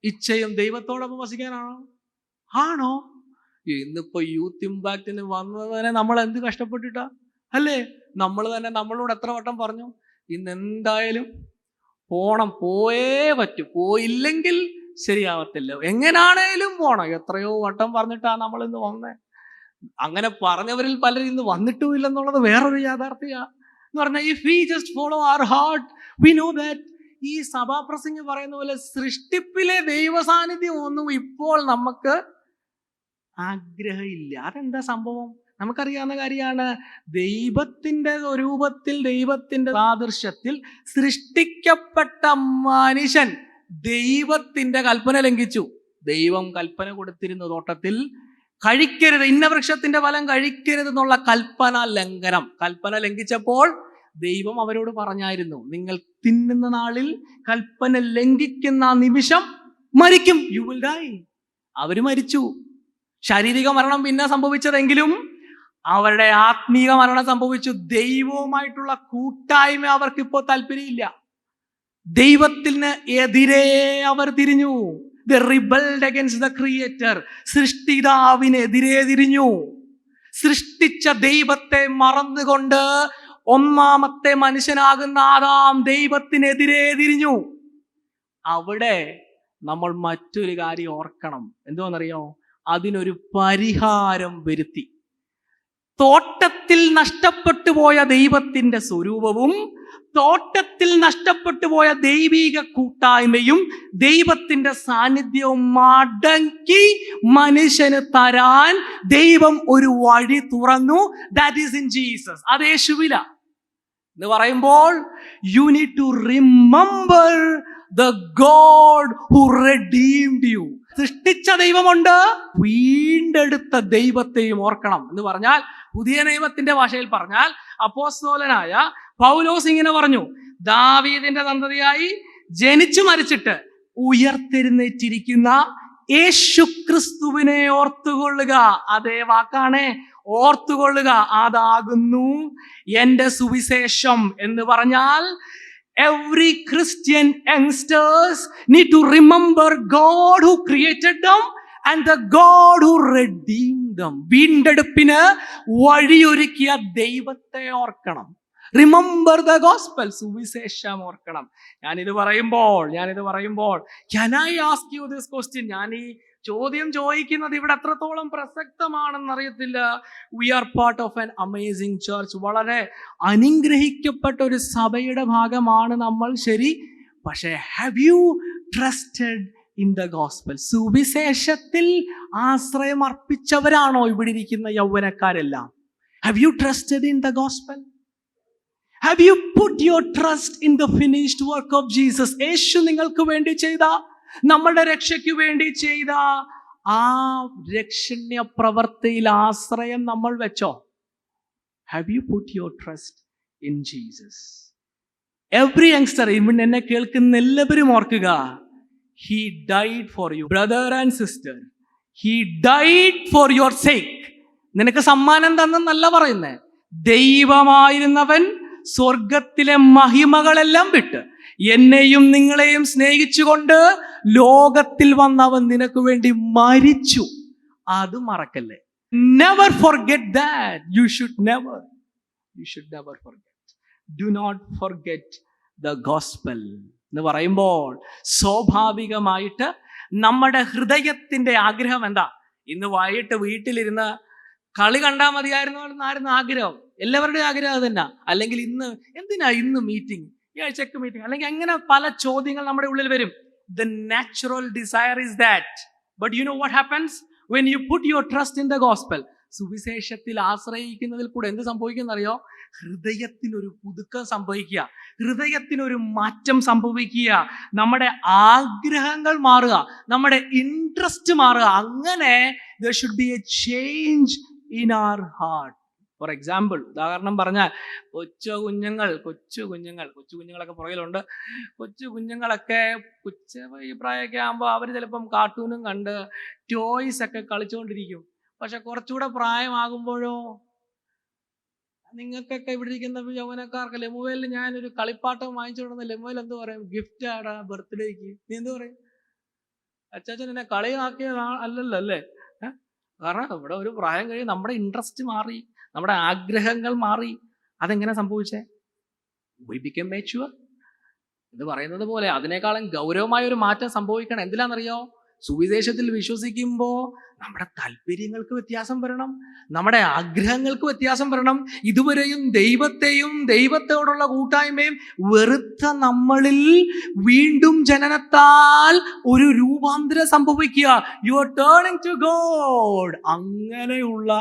ഇച്ഛയും ദൈവത്തോടൊപ്പം വസിക്കാനാണോ? ആണോ? ഇന്നിപ്പോ യൂത്ത് ഇമ്പാക്റ്റിന് വന്നതിനെ നമ്മൾ എന്ത് കഷ്ടപ്പെട്ടിട്ടാ അല്ലേ? നമ്മൾ തന്നെ നമ്മളോട് എത്ര വട്ടം പറഞ്ഞു, ഇന്ന് എന്തായാലും പോണം, പോയേ പറ്റൂ, പോയില്ലെങ്കിൽ ശരിയാവത്തില്ല, എങ്ങനാണേലും പോണം. എത്രയോ വട്ടം പറഞ്ഞിട്ടാ നമ്മൾ ഇന്ന് വന്നേ. അങ്ങനെ പറഞ്ഞവരിൽ പലരും ഇന്ന് വന്നിട്ടും ഇല്ലെന്നുള്ളത് വേറൊരു യാഥാർത്ഥ്യ എന്ന് പറഞ്ഞാൽ, if we just follow our heart, we know that ഈ സഭാപ്രസംഗം പറയുന്ന പോലെ സൃഷ്ടിപ്പിലെ ദൈവസാന്നിധ്യം ഒന്നും ഇപ്പോൾ നമുക്ക് ആഗ്രഹമില്ല. അതെന്താ സംഭവം? നമുക്കറിയാവുന്ന കാര്യമാണ്. ദൈവത്തിന്റെ സ്വരൂപത്തിൽ ദൈവത്തിന്റെ സാദൃശ്യത്തിൽ സൃഷ്ടിക്കപ്പെട്ട മനുഷ്യൻ ദൈവത്തിന്റെ കൽപ്പന ലംഘിച്ചു. ദൈവം കൽപ്പന കൊടുത്തിരുന്ന തോട്ടത്തിൽ കഴിക്കരുത്, ഇന്ന വൃക്ഷത്തിന്റെ ഫലം കഴിക്കരുത് എന്നുള്ള കൽപ്പന ലംഘനം. കൽപ്പന ലംഘിച്ചപ്പോൾ ദൈവം അവരോട് പറഞ്ഞായിരുന്നു, നിങ്ങൾ തിന്നുന്ന നാളിൽ കൽപ്പന ലംഘിക്കുന്ന നിമിഷം മരിക്കും, യു വിൽ ഡൈ. അവര് മരിച്ചു. ശാരീരിക മരണം പിന്നെ സംഭവിച്ചതെങ്കിലും അവരുടെ ആത്മീക മരണം സംഭവിച്ചു. ദൈവവുമായിട്ടുള്ള കൂട്ടായ്മ അവർക്ക് ഇപ്പോൾ താല്പര്യമില്ല. ദൈവത്തിന് എതിരെ അവർ തിരിഞ്ഞു. They rebelled against the creator. സൃഷ്ടിതാവിനെതിരെ തിരിഞ്ഞു. സൃഷ്ടിച്ച ദൈവത്തെ മറന്നുകൊണ്ട് ഒന്നാമത്തെ മനുഷ്യനാകുന്ന ആദാം ദൈവത്തിനെതിരെ തിരിഞ്ഞു. അവിടെ നമ്മൾ മറ്റൊരു കാര്യം ഓർക്കണം. എന്തുവാണെന്നറിയോ? അതിനൊരു പരിഹാരം വരുത്തി. തോട്ടത്തിൽ നഷ്ടപ്പെട്ടു പോയ ദൈവത്തിന്റെ സ്വരൂപവും തോട്ടത്തിൽ നഷ്ടപ്പെട്ടു പോയ ദൈവിക കൂട്ടായ്മയും ദൈവത്തിന്റെ സാന്നിധ്യവും മടക്കി മനുഷ്യന് തരാൻ ദൈവം ഒരു വഴി തുറന്നു. That is in Jesus. അത് യേശുവില എന്ന് പറയുമ്പോൾ, you need to remember the God who redeemed you. സൃഷ്ടിച്ച ദൈവമുണ്ട്, വീണ്ടെടുത്ത ദൈവത്തെയും ഓർക്കണം എന്ന് പറഞ്ഞാൽ, പുതിയ നിയമത്തിന്റെ ഭാഷയിൽ പറഞ്ഞാൽ അപ്പോസ്തലനായ പൗലോസ് ഇങ്ങനെ പറഞ്ഞു, ദാവീദിന്റെ സന്തതിയായി ജനിച്ചു മരിച്ചിട്ട് ഉയർത്തെഴുന്നേറ്റിരിക്കുന്ന യേശു ക്രിസ്തുവിനെ ഓർത്തുകൊള്ളുക. അതേ വാക്കാണ്, ഓർത്തുകൊള്ളുക. അതാകുന്നു എന്റെ സുവിശേഷം എന്ന് പറഞ്ഞാൽ, every Christian youngsters need to remember God who created them and the God who redeemed them. വീണ്ടെടുപ്പിന് വഴിയൊരുക്കിയ ദൈവത്തെ ഓർക്കണം. Remember the gospel. സുവിശേഷം ഓർക്കണം. ഞാനിത് പറയുമ്പോൾ can I ask you this question? ഞാൻ ഈ ചോദ്യം ചോദിക്കുന്നത് ഇവിടെ എത്രത്തോളം പ്രസക്തമാണെന്ന് അറിയത്തില്ല. We are part of an amazing church. വളരെ അനുഗ്രഹിക്കപ്പെട്ട ഒരു സഭയുടെ ഭാഗമാണ് നമ്മൾ, ശരി. പക്ഷേ have you trusted in the gospel? സുവിശേഷത്തിൽ ആശ്രയം അർപ്പിച്ചവരാണോ ഇവിടെ ഇരിക്കുന്ന യൗവനക്കാരെല്ലാം? Have you trusted in the gospel? Have you put your trust in the finished work of Jesus? യേശു നിങ്ങൾക്ക് വേണ്ടി ചെയ്ത, നമ്മളുടെ രക്ഷയ്ക്ക് വേണ്ടി ചെയ്ത ആ രക്ഷണ്യ പ്രവർത്തിയിൽ ആശ്രയം നമ്മൾ വെച്ചോ? Have you put your trust in Jesus? Every youngster, even എന്നെ കേൾക്കുന്ന എല്ലാവരും ഓർക്കുക, He died for you. Brother and sister, He died for your sake. നിനക്ക് സമ്മാനം തന്നെന്നല്ല പറയുന്നേ. ദൈവമായിരുന്നവൻ സ്വർഗത്തിലെ മഹിമകളെല്ലാം വിട്ട് എന്നെയും നിങ്ങളെയും സ്നേഹിച്ചുകൊണ്ട് ലോകത്തിൽ വന്നവൻ നിനക്ക് വേണ്ടി മരിച്ചു. അത് മറക്കല്ലേ. Never forget that. You should never forget. Do not forget the gospel. എന്ന് പറയുമ്പോൾ സ്വാഭാവികമായിട്ട് നമ്മുടെ ഹൃദയത്തിന്റെ ആഗ്രഹം എന്താ? ഇന്ന് വൈകിട്ട് വീട്ടിലിരുന്ന് കളി കണ്ടാൽ മതിയായിരുന്നു എന്നായിരുന്നു ആഗ്രഹം. എല്ലാവരുടെയും ആഗ്രഹം അത് തന്നെ. അല്ലെങ്കിൽ ഇന്ന് മീറ്റിംഗ്, ഈ ആഴ്ചക്ക് മീറ്റിംഗ്, അല്ലെങ്കിൽ അങ്ങനെ പല ചോദ്യങ്ങൾ നമ്മുടെ ഉള്ളിൽ വരും. The natural desire is that. But you know what happens when you put your trust in the gospel? സുവിശേഷത്തിൽ ആശ്രയിക്കുന്നതിൽ കൂടെ എന്ത് സംഭവിക്കുന്നറിയോ? ഹൃദയത്തിനൊരു പുതുക്കം സംഭവിക്കുക, ഹൃദയത്തിനൊരു മാറ്റം സംഭവിക്കുക, നമ്മുടെ ആഗ്രഹങ്ങൾ മാറുക, നമ്മുടെ ഇൻട്രസ്റ്റ് മാറുക. അങ്ങനെ there should be a change in our heart. For example, ഉദാഹരണം പറഞ്ഞാൽ കൊച്ചു കുഞ്ഞുങ്ങളൊക്കെ പുറകിലുണ്ട്. കൊച്ചു കുഞ്ഞുങ്ങളൊക്കെ ഈ പ്രായമൊക്കെ ആകുമ്പോൾ അവർ ചിലപ്പം കാർട്ടൂണും കണ്ട് ടോയ്സ് ഒക്കെ കളിച്ചുകൊണ്ടിരിക്കും. പക്ഷെ കുറച്ചുകൂടെ പ്രായമാകുമ്പോഴോ, നിങ്ങൾക്കൊക്കെ ഇവിടെ ഇരിക്കുന്ന യൗവനക്കാർക്ക് ലെമുവേലിൽ ഞാനൊരു കളിപ്പാട്ടം വാങ്ങിച്ചു കൊടുക്കുന്ന ലെമുവേൽ എന്ത് പറയും? ഗിഫ്റ്റ് ആടാ ബർത്ത്ഡേക്ക്. നീ എന്ത് പറയും? അച്ചാച്ചൻ എന്നെ കളിയാക്കിയത് അല്ലല്ലോ അല്ലേ? കാരണം ഇവിടെ ഒരു പ്രായം കഴിയും നമ്മുടെ ഇൻട്രസ്റ്റ് മാറി, നമ്മുടെ ആഗ്രഹങ്ങൾ മാറി. അതെങ്ങനെ സംഭവിച്ചേ? We became mature. ഇത് പറയുന്നത് പോലെ അതിനേക്കാളും ഗൗരവമായ ഒരു മാറ്റം സംഭവിക്കണം. എന്തിനാണെന്നറിയോ? സുവിശേഷത്തിൽ വിശ്വസിക്കുമ്പോൾ നമ്മുടെ താല്പര്യങ്ങൾക്ക് വ്യത്യാസം വരണം, നമ്മുടെ ആഗ്രഹങ്ങൾക്ക് വ്യത്യാസം വരണം. ഇതുവരെയും ദൈവത്തെയും ദൈവത്തോടുള്ള കൂട്ടായ്മയും വെറുത്ത നമ്മളിൽ വീണ്ടും ജനനത്താൽ ഒരു രൂപാന്തരം സംഭവിക്കുക. You are turning to God. അങ്ങനെയുള്ള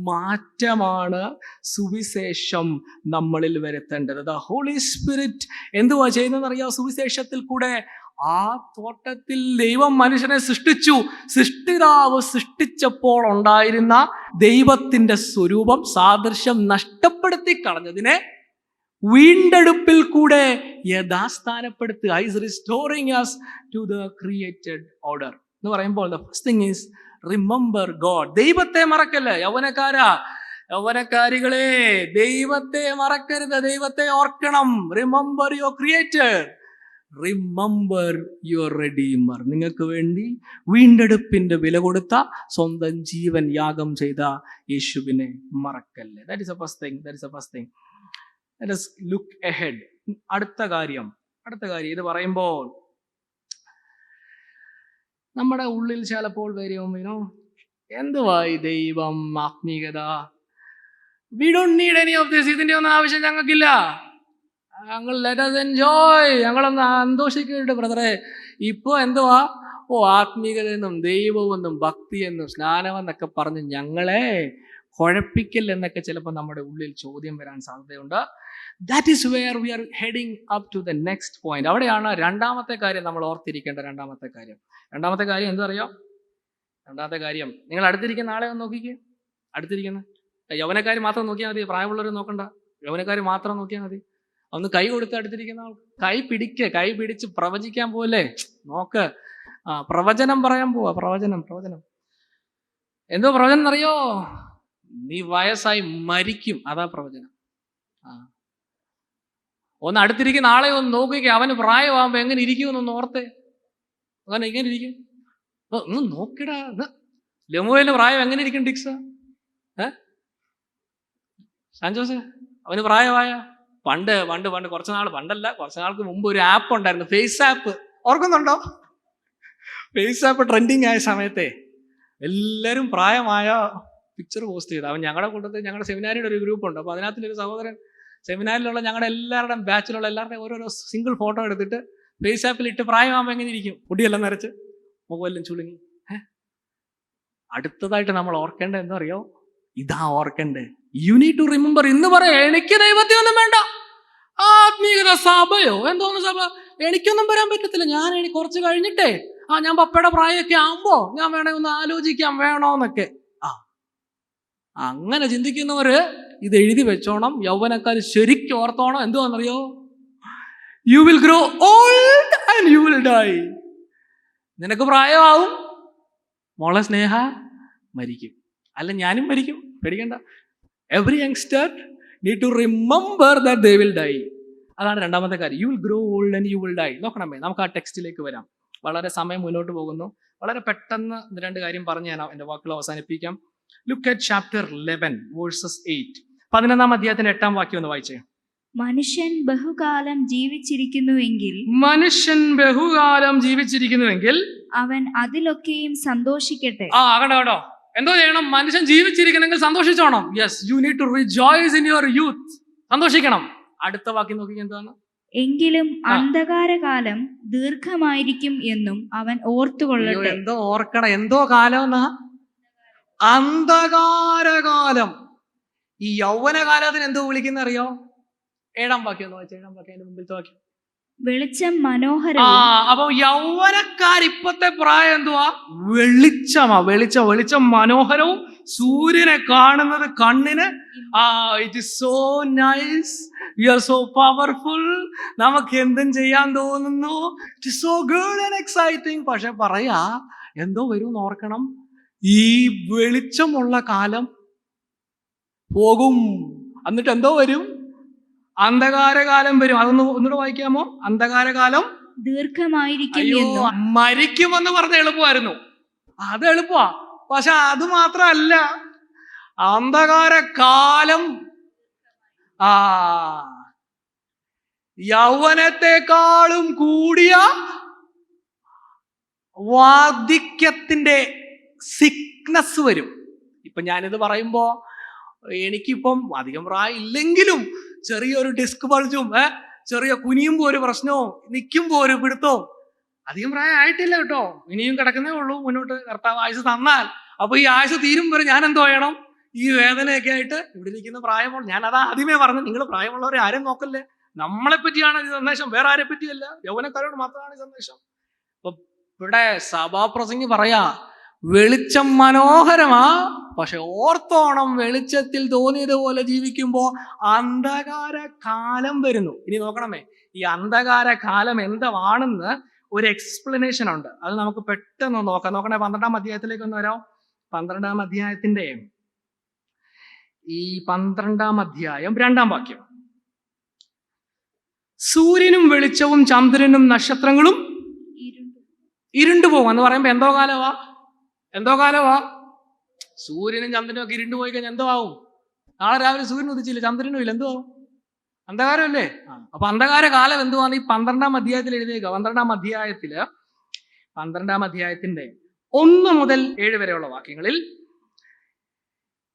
മാറ്റമാണ് സുവിശേഷം നമ്മളിൽ വരുത്തേണ്ടത്. ദ ഹോളി സ്പിരിറ്റ് എന്തുവാ ചെയ്യുന്നതെന്നറിയാം? സുവിശേഷത്തിൽ കൂടെ ആ തോട്ടത്തിൽ ദൈവം മനുഷ്യനെ സൃഷ്ടിച്ചു. സൃഷ്ടിതാവ് സൃഷ്ടിച്ചപ്പോൾ ഉണ്ടായിരുന്ന ദൈവത്തിന്റെ സ്വരൂപം, സാദൃശ്യം നഷ്ടപ്പെടുത്തി കളഞ്ഞതിനെ വീണ്ടെടുപ്പിൽ കൂടെ യഥാസ്ഥാനപ്പെടുത്തുക. Is restoring us to the created order എന്ന് പറയുമ്പോൾ the first thing is remember God. ദൈവത്തെ മറക്കല്ലേ യൗവനക്കാരികളെ, ദൈവത്തെ മറക്കരുത്, ദൈവത്തെ ഓർക്കണം. Remember your creator. Remember your redeemer. നിങ്ങൾക്ക് വേണ്ടി വീണ്ടെടുപ്പിന്റെ വില കൊടുത്ത, സ്വന്തം ജീവൻ യാഗം ചെയ്ത യേശുവിനെ മറക്കല്ലേ. That is the first thing. Let us look ahead. അടുത്ത കാര്യം ഇത് പറയുമ്പോൾ നമ്മുടെ ഉള്ളിൽ ചിലപ്പോൾ വരും, എന്തുവാ ഈ ദൈവം, ആത്മീയത, we don't need any of this. ഇതിന്റെ ഒന്നും ആവശ്യം ഞങ്ങൾക്കില്ല. ഞങ്ങൾ let us enjoy. ഞങ്ങളൊന്ന് സന്തോഷിക്കട്ടെ ബ്രദറെ. ഇപ്പൊ എന്തുവാ? ആത്മീയതയെന്നും ദൈവമെന്നും ഭക്തിയെന്നും സ്നാനമെന്നൊക്കെ പറഞ്ഞ് ഞങ്ങളെ കുഴപ്പിക്കൽ എന്നൊക്കെ ചിലപ്പോൾ നമ്മുടെ ഉള്ളിൽ ചോദ്യം വരാൻ സാധ്യതയുണ്ട്. That is where we are heading up to the next point. അവിടെയാണ് രണ്ടാമത്തെ കാര്യം നമ്മൾ ഓർത്തിരിക്കേണ്ട. രണ്ടാമത്തെ കാര്യം എന്തറിയോ? രണ്ടാമത്തെ കാര്യം, നിങ്ങൾ അടുത്തിരിക്കുന്ന ആളെ ഒന്ന് നോക്കിക്കേ. അടുത്തിരിക്കുന്ന യൗവനക്കാർ മാത്രം നോക്കിയാൽ മതി, പ്രായമുള്ളവർ നോക്കണ്ട. യൗവനക്കാർ മാത്രം നോക്കിയാൽ മതി. ഒന്ന് കൈ കൊടുത്ത് അടുത്തിരിക്കുന്ന ആൾ കൈ പിടിച്ച് പ്രവചിക്കാൻ പോലെ നോക്ക്. പ്രവചനം പറയാൻ പോവാ. പ്രവചനം എന്തോ പ്രവചനം എന്നറിയോ? നീ വയസ്സായി മരിക്കും. അതാ പ്രവചനം. ഒന്ന് അടുത്തിരിക്കുന്ന ആളെ ഒന്ന് നോക്കിക്കേ. അവന് പ്രായമാകുമ്പോ എങ്ങനെ ഇരിക്കുമെന്നൊന്ന് ഓർത്തേ. അങ്ങനെ ഇങ്ങനെ ഇരിക്കും. ഒന്ന് നോക്കിടാ. ലെമുവേലിന് പ്രായം എങ്ങനെ ഇരിക്കും ഡിക്സ്? സാൻജോസ് അവന് പ്രായമായ പണ്ട് കുറച്ച് നാൾക്ക് മുമ്പ് ഒരു ആപ്പ് ഉണ്ടായിരുന്നു, ഫേസ് ആപ്പ്. ഓർക്കുന്നുണ്ടോ? ഫേസ് ആപ്പ് ട്രെൻഡിങ് ആയ സമയത്തെ എല്ലാവരും പ്രായമായ പിക്ചർ പോസ്റ്റ് ചെയ്തു. അവൻ ഞങ്ങളുടെ കൂട്ടത്തിൽ ഞങ്ങളുടെ സെമിനാരിയുടെ ഒരു ഗ്രൂപ്പ് ഉണ്ട്. അപ്പോൾ അതിനകത്തൊരു സഹോദരൻ സെമിനാരിലുള്ള ഞങ്ങളുടെ എല്ലാവരുടെയും ബാച്ചിലുള്ള എല്ലാവരുടെയും ഓരോരോ സിംഗിൾ ഫോട്ടോ എടുത്തിട്ട് ഫേസ് ആപ്പിൽ ഇട്ട് പ്രായമാകുമ്പോൾ എങ്ങനെ ഇരിക്കും? മുടിയെല്ലാം നരച്ച് മുഖമെല്ലാം ചുളുങ്ങി. അടുത്തതായിട്ട് നമ്മൾ ഓർക്കേണ്ടത് എന്താ അറിയോ? ഇതാ ഓർക്കണ്ടേ. You need to remember. ഇന്ന് പറയാം എനിക്ക് ദൈവത്തെ ഒന്നും വേണ്ട, ആത്മീയത സഭയോ എന്തോന്ന് സഭ, എനിക്കൊന്നും വരാൻ പറ്റത്തില്ല. ഞാൻ കുറച്ച് കഴിഞ്ഞിട്ടേ ഞാൻ പപ്പയുടെ പ്രായമൊക്കെ ആകുമ്പോ ഞാൻ വേണേ ഒന്ന് ആലോചിക്കാം വേണോന്നൊക്കെ. അങ്ങനെ ചിന്തിക്കുന്നവര് ഇത് എഴുതി വെച്ചോണം. യൗവനക്കാർ ശരിക്കും ഓർത്തോണം. എന്തുവാണെന്നറിയോ? You will grow old and you will die. നിനക്ക് പ്രായമാവും, മോളെ സ്നേഹ മരിക്കും, അല്ല ഞാനും മരിക്കും, പേടിക്കണ്ട. Every youngster need to remember that they will die. അതാണ് രണ്ടാമത്തെ കാര്യം. You will grow old and you will die. നോക്കണമേ, നമുക്ക് ആ ടെക്സ്റ്റിലേക്ക് വരാം. വളരെ സമയം മുന്നോട്ട് പോകുന്നു. വളരെ പെട്ടെന്ന് രണ്ട് കാര്യം പറഞ്ഞ് ഞാൻ എൻ്റെ വാക്കുകൾ അവസാനിപ്പിക്കാം. Look at chapter 11 versus 8. 11-ാം അധ്യായത്തിന്റെ 8-ാം വാക്യം ഒന്ന് വായിച്ചേ. മനുഷ്യൻ ബഹുകാലം ജീവിച്ചിരിക്കുന്നുവെങ്കിൽ അവൻ അതിലൊക്കെയും സന്തോഷിക്കട്ടെ. കേട്ടോ, എന്തോ ചെയ്യണം? മനുഷ്യൻ ജീവിച്ചിരിക്കണമെങ്കിൽ സന്തോഷിച്ചോണം. Yes, you need to rejoice in your youth. സന്തോഷിക്കണം. അടുത്ത വാക്യം നോക്കി എന്താണ്? എങ്കിലും അന്ധകാരകാലം ദീർഘമായിരിക്കും എന്നും അവൻ ഓർത്തുകൊള്ളട്ടെ. എന്തോ ഓർക്കണം, എന്തോ കാലം എന്നാ? അന്ധകാരകാലം. ഈ യൗവനകാലത്തിന് എന്തോ വിളിക്കുന്ന അറിയോ? 7-ാം വാക്യം ഒന്ന് വായിച്ചേ. 7-ാം വാക്യം, അതിന്റെ മുമ്പിലത്തെ വാക്യം. വെളിച്ചം മനോഹരം. അപ്പൊ യൗവനക്കാർ ഇപ്പത്തെ പ്രായം എന്തുവാ? വെളിച്ചമാ. വെളിച്ചം മനോഹരവും, സൂര്യനെ കാണുന്നത് കണ്ണിന് it is so nice, you are so powerful, നമുക്ക് എന്തും ചെയ്യാൻ തോന്നുന്നു, it is so good and exciting. പക്ഷെ പറയാ എന്തോ വരും ഓർക്കണം, ഈ വെളിച്ചമുള്ള കാലം പോകും. എന്നിട്ട് എന്തോ വരും? അന്ധകാരകാലം വരും. ഒന്നുകൂടെ വായിക്കാമോ? അന്ധകാരകാലം ദീർഘമായിരിക്കും. മരിക്കുമെന്ന് പറഞ്ഞ എളുപ്പമായിരുന്നു, അത് എളുപ്പമാ. പക്ഷെ അത് മാത്രമല്ല, അന്ധകാരകാലം യൗവനത്തെക്കാളും കൂടിയ വാർദ്ധക്യത്തിന്റെ സിക്നസ് വരും. ഇപ്പൊ ഞാനിത് പറയുമ്പോ എനിക്കിപ്പം അധികം പ്രായം ഇല്ലെങ്കിലും ചെറിയൊരു ഡിസ്ക് ബൾജും ചെറിയ കുനിയുമ്പോ ഒരു പ്രശ്നവും നിൽക്കുമ്പോ ഒരു പിടുത്തവും. അധികം പ്രായം ആയിട്ടില്ല കേട്ടോ, ഇനിയും കിടക്കുന്നേ ഉള്ളൂ. മുന്നോട്ട് കർത്താവ് ആയുസ് തന്നാൽ. അപ്പൊ ഈ ആയുസ് തീരും വരെ ഞാൻ എന്തോ ചെയ്യണം? ഈ വേദനയൊക്കെ ആയിട്ട് ഇവിടെ ഇരിക്കുന്ന പ്രായമുള്ള, ഞാൻ അതാ ആദ്യമേ പറഞ്ഞു, നിങ്ങൾ പ്രായമുള്ളവരെ ആരും നോക്കല്ലേ. നമ്മളെ പറ്റിയാണ് ഈ സന്ദേശം, വേറെ ആരെ പറ്റിയല്ല. യൗവനക്കാരോട് മാത്രമാണ് ഈ സന്ദേശം. അപ്പൊ ഇവിടെ സഭാപ്രസംഗി പറയാ, വെളിച്ചം മനോഹരമാ, പക്ഷെ ഓർത്തോണം, വെളിച്ചത്തിൽ തോന്നിയതുപോലെ ജീവിക്കുമ്പോ അന്ധകാര കാലം വരുന്നു. ഇനി നോക്കണമേ, ഈ അന്ധകാര കാലം എന്താണെന്ന് ഒരു എക്സ്പ്ലനേഷൻ ഉണ്ട്. അത് നമുക്ക് പെട്ടെന്ന് നോക്കാം. നോക്കണേ, 12-ാം അധ്യായത്തിലേക്ക് ഒന്ന് വരാം. 12-ാം അധ്യായത്തിന്റെ ഈ 12-ാം അധ്യായം 2-ാം വാക്യം. സൂര്യനും വെളിച്ചവും ചന്ദ്രനും നക്ഷത്രങ്ങളും ഇരുണ്ടുപോകും എന്ന് പറയുമ്പോ എന്തോ കാലമാ? സൂര്യനും ചന്ദ്രനും ഒക്കെ ഇരുണ്ടുപോയി കഴിഞ്ഞാൽ എന്തോ ആവും? നാളെ രാവിലെ സൂര്യൻ ഉദിച്ചില്ല, ചന്ദ്രനും ഇല്ല, എന്തോ ആവും? അന്ധകാരമല്ലേ? അപ്പൊ അന്ധകാര കാലം എന്തുവാണ്? ഈ 12-ാം അധ്യായത്തിൽ എഴുതിയേക്കുക. 12-ാം അധ്യായത്തിന്റെ 1 മുതൽ 7 വരെയുള്ള വാക്യങ്ങളിൽ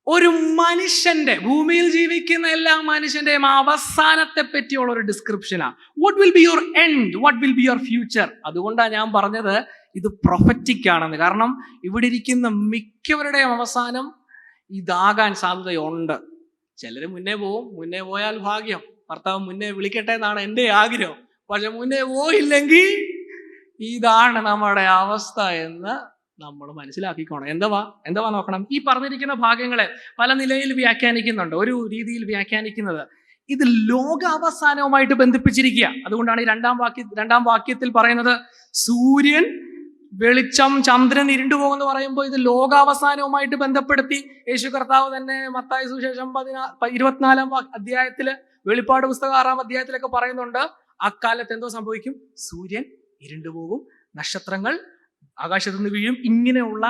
ഒരു മനുഷ്യന്റെ, ഭൂമിയിൽ ജീവിക്കുന്ന എല്ലാ മനുഷ്യന്റെയും അവസാനത്തെ പറ്റിയുള്ള ഒരു ഡിസ്ക്രിപ്ഷനാ. What will be your end, what will be your future. അതുകൊണ്ടാണ് ഞാൻ പറഞ്ഞത് ഇത് പ്രൊഫറ്റിക് ആണെന്ന്. കാരണം ഇവിടെ ഇരിക്കുന്ന മിക്കവരുടെയും അവസാനം ഇതാകാൻ സാധ്യതയുണ്ട്. ചിലർ മുന്നേ പോവും, മുന്നേ പോയാൽ ഭാഗ്യം, ഭർത്താവ് മുന്നേ വിളിക്കട്ടെ എന്നാണ് എൻ്റെ ആഗ്രഹം. പക്ഷെ മുന്നേ പോയില്ലെങ്കിൽ ഇതാണ് നമ്മുടെ അവസ്ഥ എന്ന് നമ്മൾ മനസ്സിലാക്കിക്കോണം. എന്തുവാ നോക്കണം. ഈ പറഞ്ഞിരിക്കുന്ന ഭാഗങ്ങളെ പല നിലയിൽ വ്യാഖ്യാനിക്കുന്നുണ്ട്. ഒരു രീതിയിൽ വ്യാഖ്യാനിക്കുന്നത് ഇത് ലോകാവസാനവുമായിട്ട് ബന്ധിപ്പിച്ചിരിക്കുക. അതുകൊണ്ടാണ് ഈ 2-ാം വാക്യത്തിൽ പറയുന്നത് സൂര്യൻ വെളിച്ചം, ചന്ദ്രൻ ഇരുണ്ടുപോകുമെന്ന് പറയുമ്പോൾ ഇത് ലോകാവസാനവുമായിട്ട് ബന്ധപ്പെടുത്തി യേശു കർത്താവ് തന്നെ മത്തായി സുവിശേഷം 24-ാം അധ്യായത്തില്, വെളിപ്പാട് പുസ്തകം 6-ാം അധ്യായത്തിലൊക്കെ പറയുന്നുണ്ട് അക്കാലത്ത് എന്തോ സംഭവിക്കും? സൂര്യൻ ഇരുണ്ടുപോകും, നക്ഷത്രങ്ങൾ ആകാശത്തു നിന്ന് വീഴും. ഇങ്ങനെയുള്ള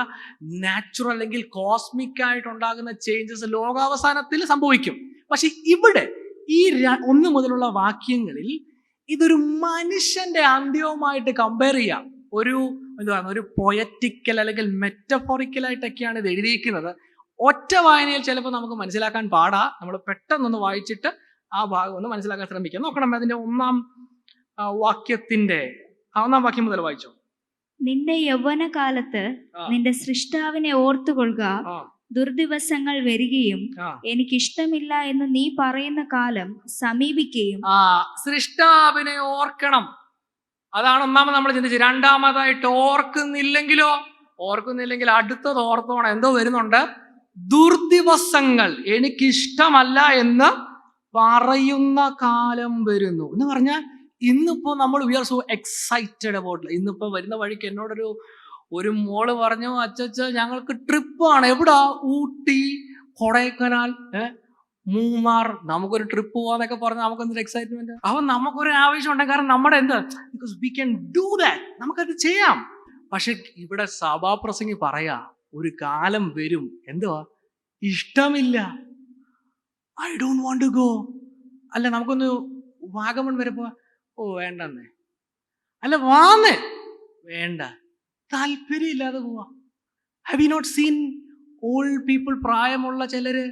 നാച്ചുറൽ അല്ലെങ്കിൽ കോസ്മിക് ആയിട്ടുണ്ടാകുന്ന ചേഞ്ചസ് ലോകാവസാനത്തിൽ സംഭവിക്കും. പക്ഷെ ഇവിടെ ഈ 1 മുതലുള്ള വാക്യങ്ങളിൽ ഇതൊരു മനുഷ്യന്റെ അന്ത്യവുമായിട്ട് കമ്പയർ ചെയ്യാം. ഒരു പൊയറ്റിക്കൽ അല്ലെങ്കിൽ മെറ്റഫോറിക്കലായിട്ടൊക്കെയാണ് ഇത് എഴുതിയിരിക്കുന്നത്. ഒറ്റ വായനയിൽ ചിലപ്പോൾ നമുക്ക് മനസ്സിലാക്കാൻ പാടാ. നമ്മൾ പെട്ടെന്നൊന്ന് വായിച്ചിട്ട് ആ ഭാഗം ഒന്ന് മനസ്സിലാക്കാൻ ശ്രമിക്കാം. നോക്കണം, അതിന്റെ 1-ാം വാക്യം മുതൽ വായിച്ചോ. നിന്റെ യൗവനകാലത്ത് നിന്റെ സൃഷ്ടാവിനെ ഓർത്തുകൊള്ളുക. ദുർദിവസങ്ങൾ വരികയും എനിക്കിഷ്ടമില്ല എന്ന് നീ പറയുന്ന കാലം സമീപിക്കുകയും. സൃഷ്ടാവിനെ ഓർക്കണം. അതാണ് ഒന്നാമത് നമ്മൾ ചിന്തിച്ചത്. രണ്ടാമതായിട്ട് ഓർക്കുന്നില്ലെങ്കിൽ അടുത്തത് ഓർത്തോണം. എന്തോ വരുന്നുണ്ട്? ദുർദിവസങ്ങൾ എനിക്കിഷ്ടമല്ല എന്ന് പറയുന്ന കാലം വരുന്നു എന്ന് പറഞ്ഞാൽ ഇന്നിപ്പോ നമ്മൾ we are so excited about. ഇന്നിപ്പോ വരുന്ന വഴിക്ക് എന്നോടൊരു മോള് പറഞ്ഞു, അച്ചച്ച ഞങ്ങൾക്ക് ട്രിപ്പാണ്. എവിടാ? ഊട്ടി, കൊടൈക്കനാൽ, മൂന്നാർ, നമുക്കൊരു ട്രിപ്പ് പോവാന്നൊക്കെ പറഞ്ഞാൽ നമുക്കൊരു എക്സൈറ്റ്മെന്റ്. അവൻ നമുക്കൊരു ആവശ്യം ഉണ്ട്. കാരണം നമ്മുടെ എന്ത്, because we can do that, നമുക്കത് ചെയ്യാം. പക്ഷെ ഇവിടെ സഭാപ്രസംഗി പറയാ ഒരു കാലം വരും, എന്തുവാ? ഇഷ്ടമില്ല, I don't want to go. അല്ല നമുക്കൊന്ന് വാഗമൺ വരെ പോവാ, ഓ വേണ്ടെന്നേ. അല്ല വാന്നേ, വേണ്ട, താല്പര്യമില്ലാതെ പോവാ. Have you not seen old people? പ്രായമുള്ള ചിലര്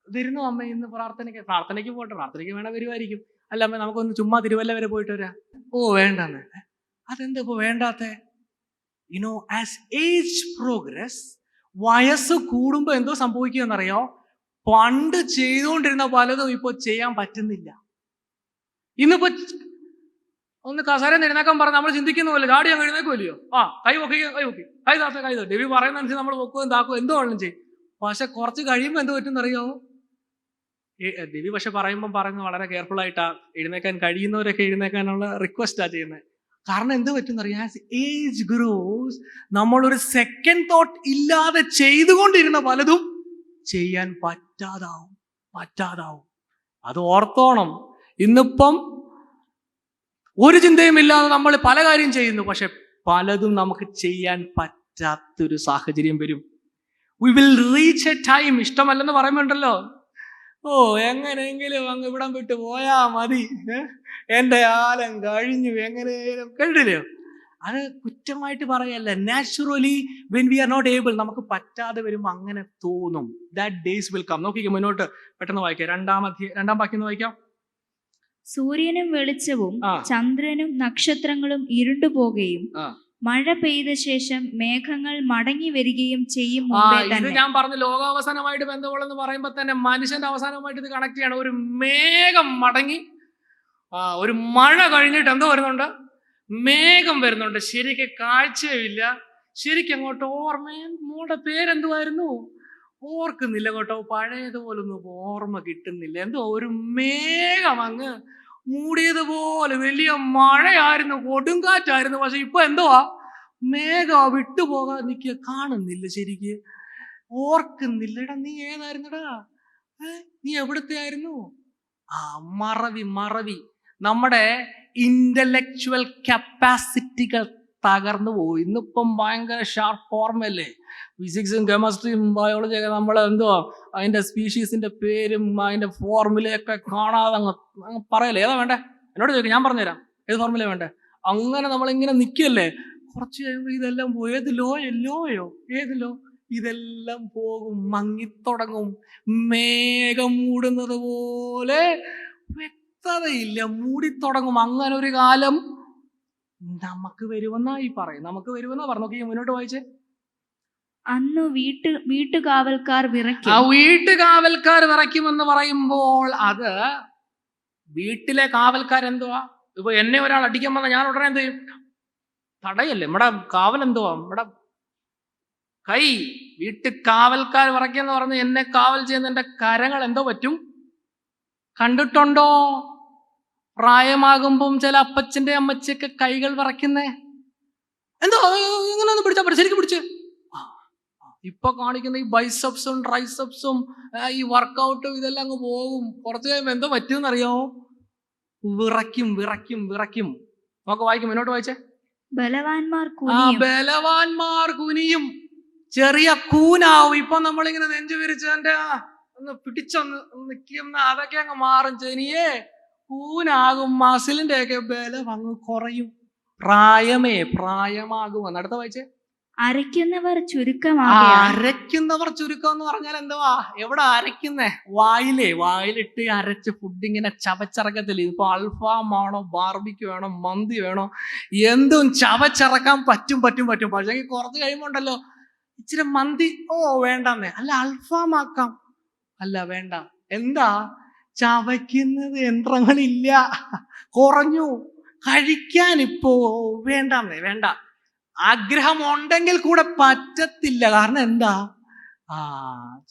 വരുന്നു, അമ്മ ഇന്ന് പ്രാർത്ഥനയ്ക്ക് പോട്ടെ, പ്രാർത്ഥനയ്ക്ക് വേണ വരുമായിരിക്കും. അല്ല അമ്മ നമുക്കൊന്ന് ചുമ്മാ തിരുവല്ല വരെ പോയിട്ട് വരാം, ഓ വേണ്ടെന്ന്. അതെന്താ ഇപ്പൊ വേണ്ടാത്തെ? യുനോ, ആസ് ഏജ് പ്രോഗ്രസ്, വയസ്സ് കൂടുമ്പോ എന്തോ സംഭവിക്കുകയെന്നറിയോ? പണ്ട് ചെയ്തുകൊണ്ടിരുന്ന പലതും ഇപ്പൊ ചെയ്യാൻ പറ്റുന്നില്ല. ഇന്നിപ്പോ ഒന്ന് കസേര എഴുന്നേക്കാൻ പറഞ്ഞ നമ്മൾ ചിന്തിക്കുന്ന പോലെ ഗാഡി അങ്ങ് എഴുന്നേക്കുമല്ലയോ? കൈ പൊക്കി, കൈ താത്ത, കൈ തൊട്ട് ദേവി പറയുന്നതനുസരിച്ച് നമ്മൾ പൊക്കുകയും താക്കുകയും എന്തോ വേണം ചെയ്യും. പക്ഷെ കുറച്ച് കഴിയുമ്പോൾ എന്ത് പറ്റുമെന്നറിയോ? ദേവി പക്ഷെ പറയുന്നത് വളരെ കെയർഫുൾ ആയിട്ടാ. എഴുന്നേക്കാൻ കഴിയുന്നവരൊക്കെ എഴുന്നേക്കാനുള്ള റിക്വസ്റ്റാ ചെയ്യുന്നത്. കാരണം എന്ത് പറ്റുന്നറിയാം? ആസ് ഏജ് ഗ്രോസ് നമ്മളൊരു സെക്കൻഡ് തോട്ട് ഇല്ലാതെ ചെയ്തുകൊണ്ടിരുന്ന പലതും ചെയ്യാൻ പറ്റാതാവും. അത് ഓർത്തോണം. ഇന്നിപ്പം ഒരു ചിന്തയും ഇല്ലാതെ നമ്മൾ പല കാര്യം ചെയ്യുന്നു, പക്ഷെ പലതും നമുക്ക് ചെയ്യാൻ പറ്റാത്തൊരു സാഹചര്യം വരും. We will reach a time, ഇഷ്ടമല്ലെന്ന് പറയുമ്പോണ്ടല്ലോ, ഓ എങ്ങനെയെങ്കിലും അങ്ങ് ഇവിടം വിട്ട് പോയാ മതി, എന്റെ കാലം കഴിഞ്ഞു, എങ്ങനെയും കേട്ടില്ലയോ? അത് കുറ്റമായിട്ട് പറയല്ല. Naturally when we are not able, നമുക്ക് പറ്റാതെ വരുമ്പോൾ അങ്ങനെ തോന്നും. That days will come. നോക്കിക്കോ മുന്നോട്ട്, പെട്ടെന്ന് വായിക്കാം. രണ്ടാം വാക്യം വായിക്കാം. സൂര്യനും വെളിച്ചവും ചന്ദ്രനും നക്ഷത്രങ്ങളും ഇരുണ്ടുപോകുകയും മഴ പെയ്ത ശേഷം മേഘങ്ങൾ മടങ്ങി വരികയും ചെയ്യും. ഇത് ഞാൻ പറഞ്ഞു ലോകാവസാനമായിട്ട് ബന്ധമുള്ളെന്ന് പറയുമ്പോ തന്നെ മനുഷ്യന്റെ അവസാനമായിട്ട് ഇത് കണക്ട് ചെയ്യണം. ഒരു മേഘം മടങ്ങി, ഒരു മഴ കഴിഞ്ഞിട്ട് എന്തോ വരുന്നുണ്ട്? മേഘം വരുന്നുണ്ട്. ശരിക്കും കാഴ്ചയില്ല, ശരിക്കും അങ്ങോട്ട് മോളുടെ പേരെന്തുവായിരുന്നു ഓർക്കുന്നില്ല കേട്ടോ, പഴയതുപോലൊന്നും ഓർമ്മ കിട്ടുന്നില്ല. എന്തോ ഒരു മേഘം അങ്ങ് മൂടിയതുപോലെ, വലിയ മഴയായിരുന്നു, കൊടുങ്കാറ്റായിരുന്നു. പക്ഷെ ഇപ്പൊ എന്തുവാ? മേഘം വിട്ടുപോകാൻ നിൽക്കുക, കാണുന്നില്ല, ശരിക്ക് ഓർക്കുന്നില്ലടാ. നീ ഏതായിരുന്നടാ? നീ എവിടത്തെ ആയിരുന്നു? മറവി. നമ്മുടെ ഇന്റലക്ച്വൽ കപ്പാസിറ്റികൾ തകർന്നു പോയി. ഇന്നിപ്പം ഭയങ്കര ഷാർപ്പ് ഓർമ്മയല്ലേ? ഫിസിക്സും കെമിസ്ട്രിയും ബയോളജിയൊക്കെ നമ്മൾ എന്തുവാ അതിന്റെ സ്പീഷീസിന്റെ പേരും അതിന്റെ ഫോർമുലയൊക്കെ കാണാതെ അങ്ങ് പറയല്ലേ. ഏതാ വേണ്ടേ? എന്നോട് ചോദിക്കും, ഞാൻ പറഞ്ഞുതരാം ഏത് ഫോർമുല വേണ്ടേ. അങ്ങനെ നമ്മളിങ്ങനെ നിൽക്കല്ലേ. കുറച്ച് കഴിയുമ്പോൾ ഇതെല്ലാം ഏതിലോ ഇതെല്ലാം പോകും, മങ്ങിത്തുടങ്ങും. മേഘം മൂടുന്നത് പോലെ വ്യക്തതയില്ല, മൂടിത്തുടങ്ങും. അങ്ങനെ ഒരു കാലം നമുക്ക് വരുമെന്നായി പറയും. നമുക്ക് വരുമെന്നാ പറഞ്ഞു. മുന്നോട്ട് വായിച്ചേ. അന്ന് വീട്ടുകാവൽക്കാർ വിറയ്ക്കും. വീട്ടുകാവൽക്കാർ വിറയ്ക്കുമെന്ന് പറയുമ്പോൾ അത് വീട്ടിലെ കാവൽക്കാർ എന്തുവാ? ഇപ്പൊ എന്നെ ഒരാൾ അടിക്കാൻ വന്നാൽ ഞാൻ ഉടനെ എന്ത് ചെയ്യും? തടയല്ലേ. നമ്മുടെ കാവൽ എന്തുവാ? നമ്മുടെ കൈ. വീട്ടുകാവൽക്കാർ വിറയ്ക്കെന്ന് പറഞ്ഞ് എന്നെ കാവൽ ചെയ്യുന്ന എന്റെ കരങ്ങൾ എന്തോ പറ്റും? കണ്ടിട്ടുണ്ടോ? പ്രായമാകുമ്പം ചില അപ്പച്ചന്റെ അമ്മച്ചൊക്കെ കൈകൾ വിറയ്ക്കുന്നേ. എന്തോ ഇങ്ങനെ ഒന്ന് പിടിച്ചാ പറ്റും, ശരിക്കും പിടിച്ച്. ഇപ്പൊ കാണിക്കുന്ന ഈ ബൈസെപ്സും ട്രൈസെപ്സും ഈ വർക്കൗട്ടും ഇതെല്ലാം അങ്ങ് പോകും. കുറച്ച് കഴിയുമ്പോൾ എന്തോ പറ്റുമെന്നറിയോ? വിറയ്ക്കും. നമുക്ക് വായിക്കും, മുന്നോട്ട് വായിച്ചേ. ബലവാന്മാർ കുനിയും, ചെറിയ കൂനാവും. ഇപ്പൊ നമ്മളിങ്ങനെ നെഞ്ചു വിരിച്ചതിന്റെ ഒന്ന് പിടിച്ചൊന്ന് നിൽക്കുന്ന അതൊക്കെ അങ്ങ് മാറും. ചെനിയേ കൂനാകും, മസിലിന്റെ ഒക്കെ ബലം അങ്ങ് കുറയും. പ്രായമാകും. അടുത്ത വായിച്ചേ. അരയ്ക്കുന്നവർ ചുരുക്കം എന്ന് പറഞ്ഞാൽ എന്തുവാ? എവിടെ അരയ്ക്കുന്നേ? വായിലിട്ട് അരച്ച് ഫുഡ് ഇങ്ങനെ ചവച്ചിറക്കത്തില്ല. ഇപ്പൊ അൽഫാം ആണോ, ബാർബിക്യൂ വേണോ, മന്തി വേണോ, എന്തും ചവച്ചിറക്കാൻ പറ്റും. പക്ഷേ കുറച്ച് കഴിയുമ്പോണ്ടല്ലോ ഇച്ചിരി മന്തി, വേണ്ടെന്നേ. അല്ല അൽഫാം ആക്കാം, അല്ല വേണ്ട. എന്താ? ചവയ്ക്കുന്നത് യന്ത്രങ്ങളില്ല, കുറഞ്ഞു. കഴിക്കാൻ ഇപ്പോ വേണ്ട. ആഗ്രഹം ഉണ്ടെങ്കിൽ കൂടെ പറ്റത്തില്ല. കാരണം എന്താ?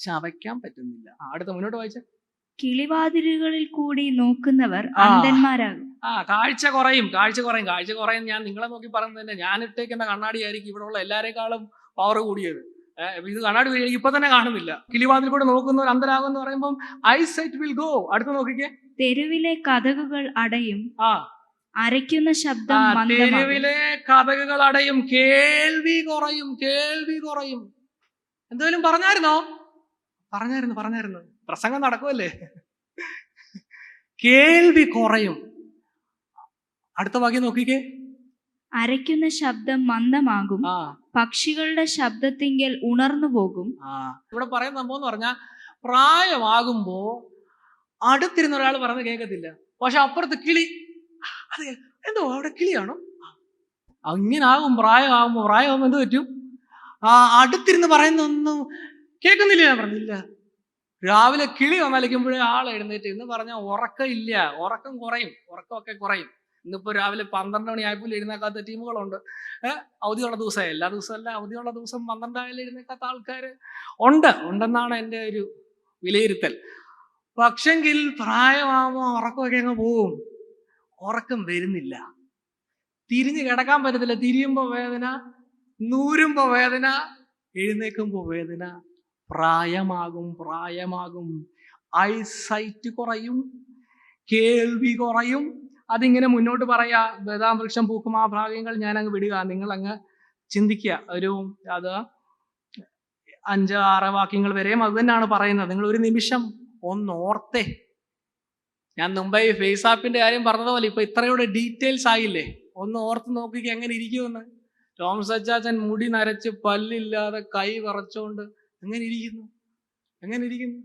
ചവയ്ക്കാൻ പറ്റുന്നില്ല. അടുത്ത മുന്നോട്ട് വായിച്ച. കിളിവാതിലുകളിൽ കൂടി നോക്കുന്നവർ ആ. അന്ധന്മാരാകും. കാഴ്ച കുറയും. ഞാൻ നിങ്ങളെ നോക്കി പറയുന്നത് തന്നെ, ഞാൻ ഇട്ടേക്കുന്ന കണ്ണാടിയായിരിക്കും ഇവിടെ ഉള്ള എല്ലാരെക്കാളും പവർ കൂടിയത്. ഇത് കണ്ണാടി എനിക്ക് ഇപ്പൊ തന്നെ കാണുന്നില്ല. കിളിവാതിൽ കൂടെ നോക്കുന്നവർ അന്ധരാകും എന്ന് പറയുമ്പോൾ ഐസൈറ്റ് വിൽ ഗോ. അടുത്ത് നോക്കിക്കേ. തെരുവിലെ കതകുകൾ അടയും, ആ അരയ്ക്കുന്ന ശബ്ദം മന്ദമാകും. തെരുവിലെ കതകുകൾ അടയും, കേൾവി കുറയും. എന്തെങ്കിലും പറഞ്ഞായിരുന്നോ? പറഞ്ഞായിരുന്നു. പ്രസംഗം നടക്കുമല്ലേ? കേൾവി കുറയും. അടുത്ത വാക്യം നോക്കിക്കേ. അരയ്ക്കുന്ന ശബ്ദം മന്ദമാകും, പക്ഷികളുടെ ശബ്ദത്തിങ്കൽ ഉണർന്നു പോകും. ഇവിടെ പറയുന്ന സംഭവം എന്ന് പറഞ്ഞാൽ, പ്രായമാകുമ്പോ അടുത്തിരുന്ന ഒരാൾ പറഞ്ഞ് കേൾക്കത്തില്ല, പക്ഷെ അപ്പുറത്ത് കിളി. അതെ, എന്തോ അവിടെ കിളിയാണോ? അങ്ങനെ ആകും. പ്രായമാകുമ്പോ എന്ത് പറ്റും? അടുത്തിരുന്ന് പറയുന്നൊന്നും കേൾക്കുന്നില്ല. ഞാൻ പറഞ്ഞില്ല, രാവിലെ കിളി വന്നലിക്കുമ്പോഴേ ആൾ എഴുന്നേറ്റ്. എന്ന് പറഞ്ഞാൽ ഉറക്കം കുറയും. ഇന്നിപ്പോ രാവിലെ 12 മണിയായപ്പോൾ എഴുന്നേക്കാത്ത ടീമുകളുണ്ട്. അവധിയുള്ള ദിവസം, എല്ലാ ദിവസവും അല്ല, അവധിയുള്ള ദിവസം 12 ആയാലും എഴുന്നേക്കാത്ത ആൾക്കാർ ഉണ്ടെന്നാണ് എൻ്റെ ഒരു വിലയിരുത്തൽ. പക്ഷെങ്കിൽ പ്രായമാകുമ്പോൾ ഉറക്കമൊക്കെ അങ്ങ് പോവും. ഉറക്കം വരുന്നില്ല, തിരിഞ്ഞ് കിടക്കാൻ പറ്റത്തില്ല. തിരിയുമ്പോ വേദന, നൂരുമ്പോ വേദന, എഴുന്നേക്കുമ്പോ വേദന. പ്രായമാകും. ഐസൈറ്റ് കുറയും, കേൾവി കുറയും. അതിങ്ങനെ മുന്നോട്ട് പറയാ. ബദാം വൃക്ഷം പൂക്കും ആ ഭാഗ്യങ്ങൾ ഞാൻ അങ്ങ് വിടുക, നിങ്ങൾ അങ്ങ് ചിന്തിക്കുക. അത് 5-6 വാക്യങ്ങൾ വരെയും അത് തന്നെയാണ് പറയുന്നത്. നിങ്ങൾ ഒരു നിമിഷം ഒന്ന് ഓർത്തേ. ഞാൻ മുമ്പേ ഫേസ് ആപ്പിന്റെ കാര്യം പറഞ്ഞതുപോലെ ഇപ്പൊ ഇത്രയോടെ ഡീറ്റെയിൽസ് ആയില്ലേ? ഒന്ന് ഓർത്ത് നോക്കിക്ക് എങ്ങനെ ഇരിക്കുമെന്ന്. ടോം സച്ചാച്ചൻ മുടി നരച്ച്, പല്ലില്ലാതെ, കൈ വിറച്ചോണ്ട് എങ്ങനെ ഇരിക്കുന്നു?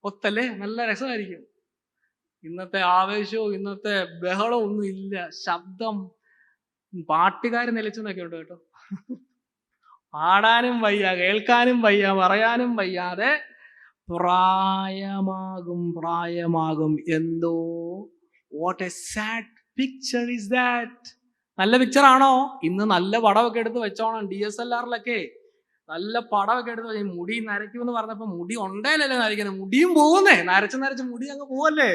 ഒത്തല്ലേ? നല്ല രസമായിരിക്കും. ഇന്നത്തെ ആവേശവും ഇന്നത്തെ ബഹളവും ഒന്നും ഇല്ല. ശബ്ദം, പാട്ടുകാർ നിലച്ചെന്നൊക്കെ ഉണ്ട് കേട്ടോ. പാടാനും വയ്യ, കേൾക്കാനും വയ്യ, പറയാനും വയ്യാതെ പ്രായമാകും. എന്തോ what A sad picture is that. നല്ല പിക്ചർ ആണോ? ഇന്ന് നല്ല പടമൊക്കെ എടുത്ത് വെച്ചോണം. DSLR-ലൊക്കെ നല്ല പടമൊക്കെ എടുത്ത് വെച്ചാൽ മുടി നരയ്ക്കുമെന്ന് പറഞ്ഞപ്പോ മുടി ഉണ്ടേലല്ലേ നരയ്ക്കുന്നത്? മുടിയും പോകുന്നേ, നരച്ച് മുടി അങ്ങ് പോവല്ലേ?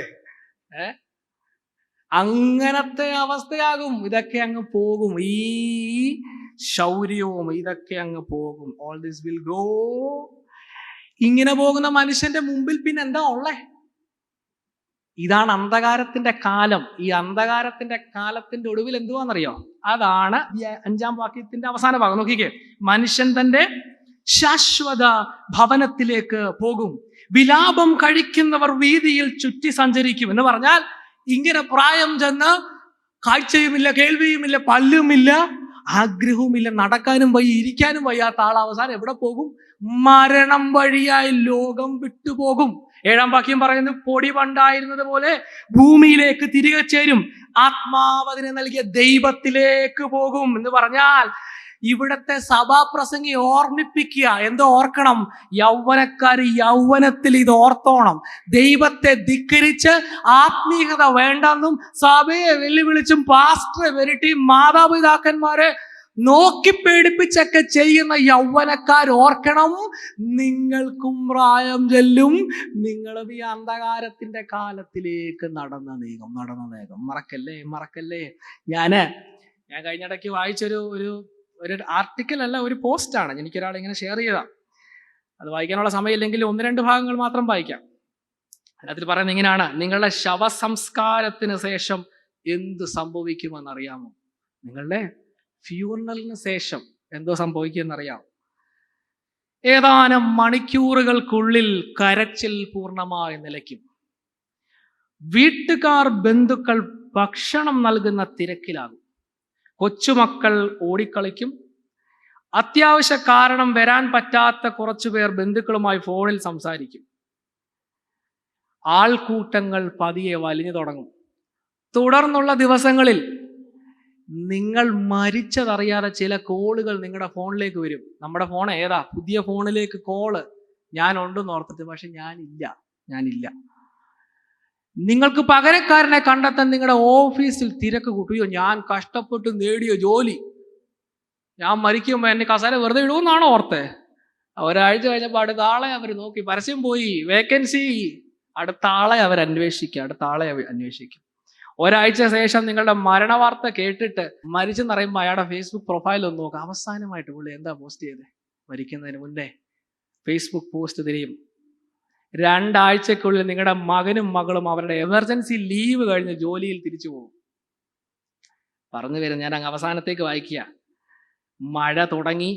അങ്ങനത്തെ അവസ്ഥയാകും. ഇതൊക്കെ അങ്ങ് പോകും. ഈ ശൗര്യവും ഇതൊക്കെ അങ്ങ് പോകും. All this will go. ഇങ്ങനെ പോകുന്ന മനുഷ്യന്റെ മുമ്പിൽ പിന്നെ എന്താ ഉള്ളേ? ഇതാണ് അന്ധകാരത്തിന്റെ കാലം. ഈ അന്ധകാരത്തിന്റെ കാലത്തിന്റെ ഒടുവിൽ എന്തുവാന്നറിയോ? അതാണ് 5-ാം വാക്യത്തിന്റെ അവസാന ഭാഗം. നോക്കിക്കേ. മനുഷ്യൻ തന്റെ ശാശ്വത ഭവനത്തിലേക്ക് പോകും. വിലാപം കഴിക്കുന്നവർ വീതിയിൽ ചുറ്റി സഞ്ചരിക്കും. എന്ന് പറഞ്ഞാൽ, ഇങ്ങനെ പ്രായം ചെന്ന് കാഴ്ചയുമില്ല, കേൾവിയുമില്ല, പല്ലുമില്ല, ആഗ്രഹവുമില്ല, നടക്കാനും വയ്യ, ഇരിക്കാനും വയ്യാത്ത ആൾ അവസാനം എവിടെ പോകും? മരണം വഴിയായി ലോകം വിട്ടുപോകും. 7-ാം വാക്യം പറയുന്നത്, പൊടി പണ്ടായിരുന്നത് പോലെ ഭൂമിയിലേക്ക് തിരികെ ചേരും, ആത്മാവതിനെ നൽകിയ ദൈവത്തിലേക്ക് പോകും. എന്ന് പറഞ്ഞാൽ ഇവിടത്തെ സഭാപ്രസംഗി ഓർമ്മിപ്പിക്കുക. എന്തോ ഓർക്കണം? യൗവനക്കാര് യൗവനത്തിൽ ഇത് ഓർത്തോണം. ദൈവത്തെ ധിക്കരിച്ച് ആത്മീയത വേണ്ടെന്നും സഭയെ വെല്ലുവിളിച്ചും പാസ്റ്ററെ വരട്ടിയും മാതാപിതാക്കന്മാരെ നോക്കി പേടിപ്പിച്ചൊക്കെ ചെയ്യുന്ന യൗവനക്കാർ ഓർക്കണം, നിങ്ങൾക്കും പ്രായം ചെല്ലും, നിങ്ങളും ഈ അന്ധകാരത്തിന്റെ കാലത്തിലേക്ക് നടന്ന നീങ്ങും. മറക്കല്ലേ. ഞാൻ കഴിഞ്ഞിടയ്ക്ക് വായിച്ചൊരു ആർട്ടിക്കിൾ അല്ല, ഒരു പോസ്റ്റാണ്. എനിക്കൊരാൾ ഇങ്ങനെ ഷെയർ ചെയ്താ. അത് വായിക്കാനുള്ള സമയമില്ലെങ്കിൽ 1-2 ഭാഗങ്ങൾ മാത്രം വായിക്കാം. അതിൽ പറയുന്നത് ഇങ്ങനെയാണ്: നിങ്ങളുടെ ശവസംസ്കാരത്തിന് ശേഷം എന്ത് സംഭവിക്കുമെന്നറിയാമോ? നിങ്ങളുടെ ഫ്യൂണലിന് ശേഷം എന്തോ സംഭവിക്കുമെന്നറിയാമോ? ഏതാനും മണിക്കൂറുകൾക്കുള്ളിൽ കരച്ചിൽ പൂർണ്ണമായി നിലയ്ക്കും. വീട്ടുകാർ, ബന്ധുക്കൾ ഭക്ഷണം നൽകുന്ന തിരക്കിലാകും. കൊച്ചുമക്കൾ ഓടിക്കളിക്കും. അത്യാവശ്യ കാരണം വരാൻ പറ്റാത്ത കുറച്ചുപേർ ബന്ധുക്കളുമായി ഫോണിൽ സംസാരിക്കും. ആൾക്കൂട്ടങ്ങൾ പതിയെ വലിഞ്ഞു തുടങ്ങും. തുടർന്നുള്ള ദിവസങ്ങളിൽ നിങ്ങൾ മരിച്ചതറിയാതെ ചില കോളുകൾ നിങ്ങളുടെ ഫോണിലേക്ക് വരും. നമ്മുടെ ഫോൺ ഏതാ? പുതിയ ഫോണിലേക്ക് കോള്. ഞാൻ ഉണ്ടെന്ന് ഓർത്തിട്ട്, പക്ഷെ ഞാനില്ല. നിങ്ങൾക്ക് പകരക്കാരനെ കണ്ടെത്താൻ നിങ്ങളുടെ ഓഫീസിൽ തിരക്ക് കൂട്ടുകയോ, ഞാൻ കഷ്ടപ്പെട്ട് നേടിയ ജോലി ഞാൻ മരിക്കുമ്പോൾ എന്നെ കസേര വെറുതെ ഇടുമെന്നാണോ ഓർത്തേ? ഒരാഴ്ച കഴിഞ്ഞപ്പോൾ അടുത്ത ആളെ അവർ നോക്കി, പരസ്യം പോയി, വേക്കൻസി, അടുത്ത ആളെ അവർ അന്വേഷിക്കും. ഒരാഴ്ച ശേഷം നിങ്ങളുടെ മരണവാർത്ത കേട്ടിട്ട് മരിച്ചെന്നറിയുമ്പോൾ അയാളുടെ ഫേസ്ബുക്ക് പ്രൊഫൈൽ ഒന്ന് നോക്കുക. അവസാനമായിട്ട് പുള്ളി എന്താ പോസ്റ്റ് ചെയ്തത്? മരിക്കുന്നതിന് മുന്നേ ഫേസ്ബുക്ക് പോസ്റ്റ് തിരിയും. 2 ആഴ്ചക്കുള്ളിൽ നിങ്ങളുടെ മകനും മകളും അവരുടെ എമർജൻസി ലീവ് കഴിഞ്ഞ് ജോലിയിൽ തിരിച്ചു പോകും. പറഞ്ഞു വരും, ഞാൻ അങ്ങ് അവസാനത്തേക്ക് വായിക്കുക. മഴ തുടങ്ങി,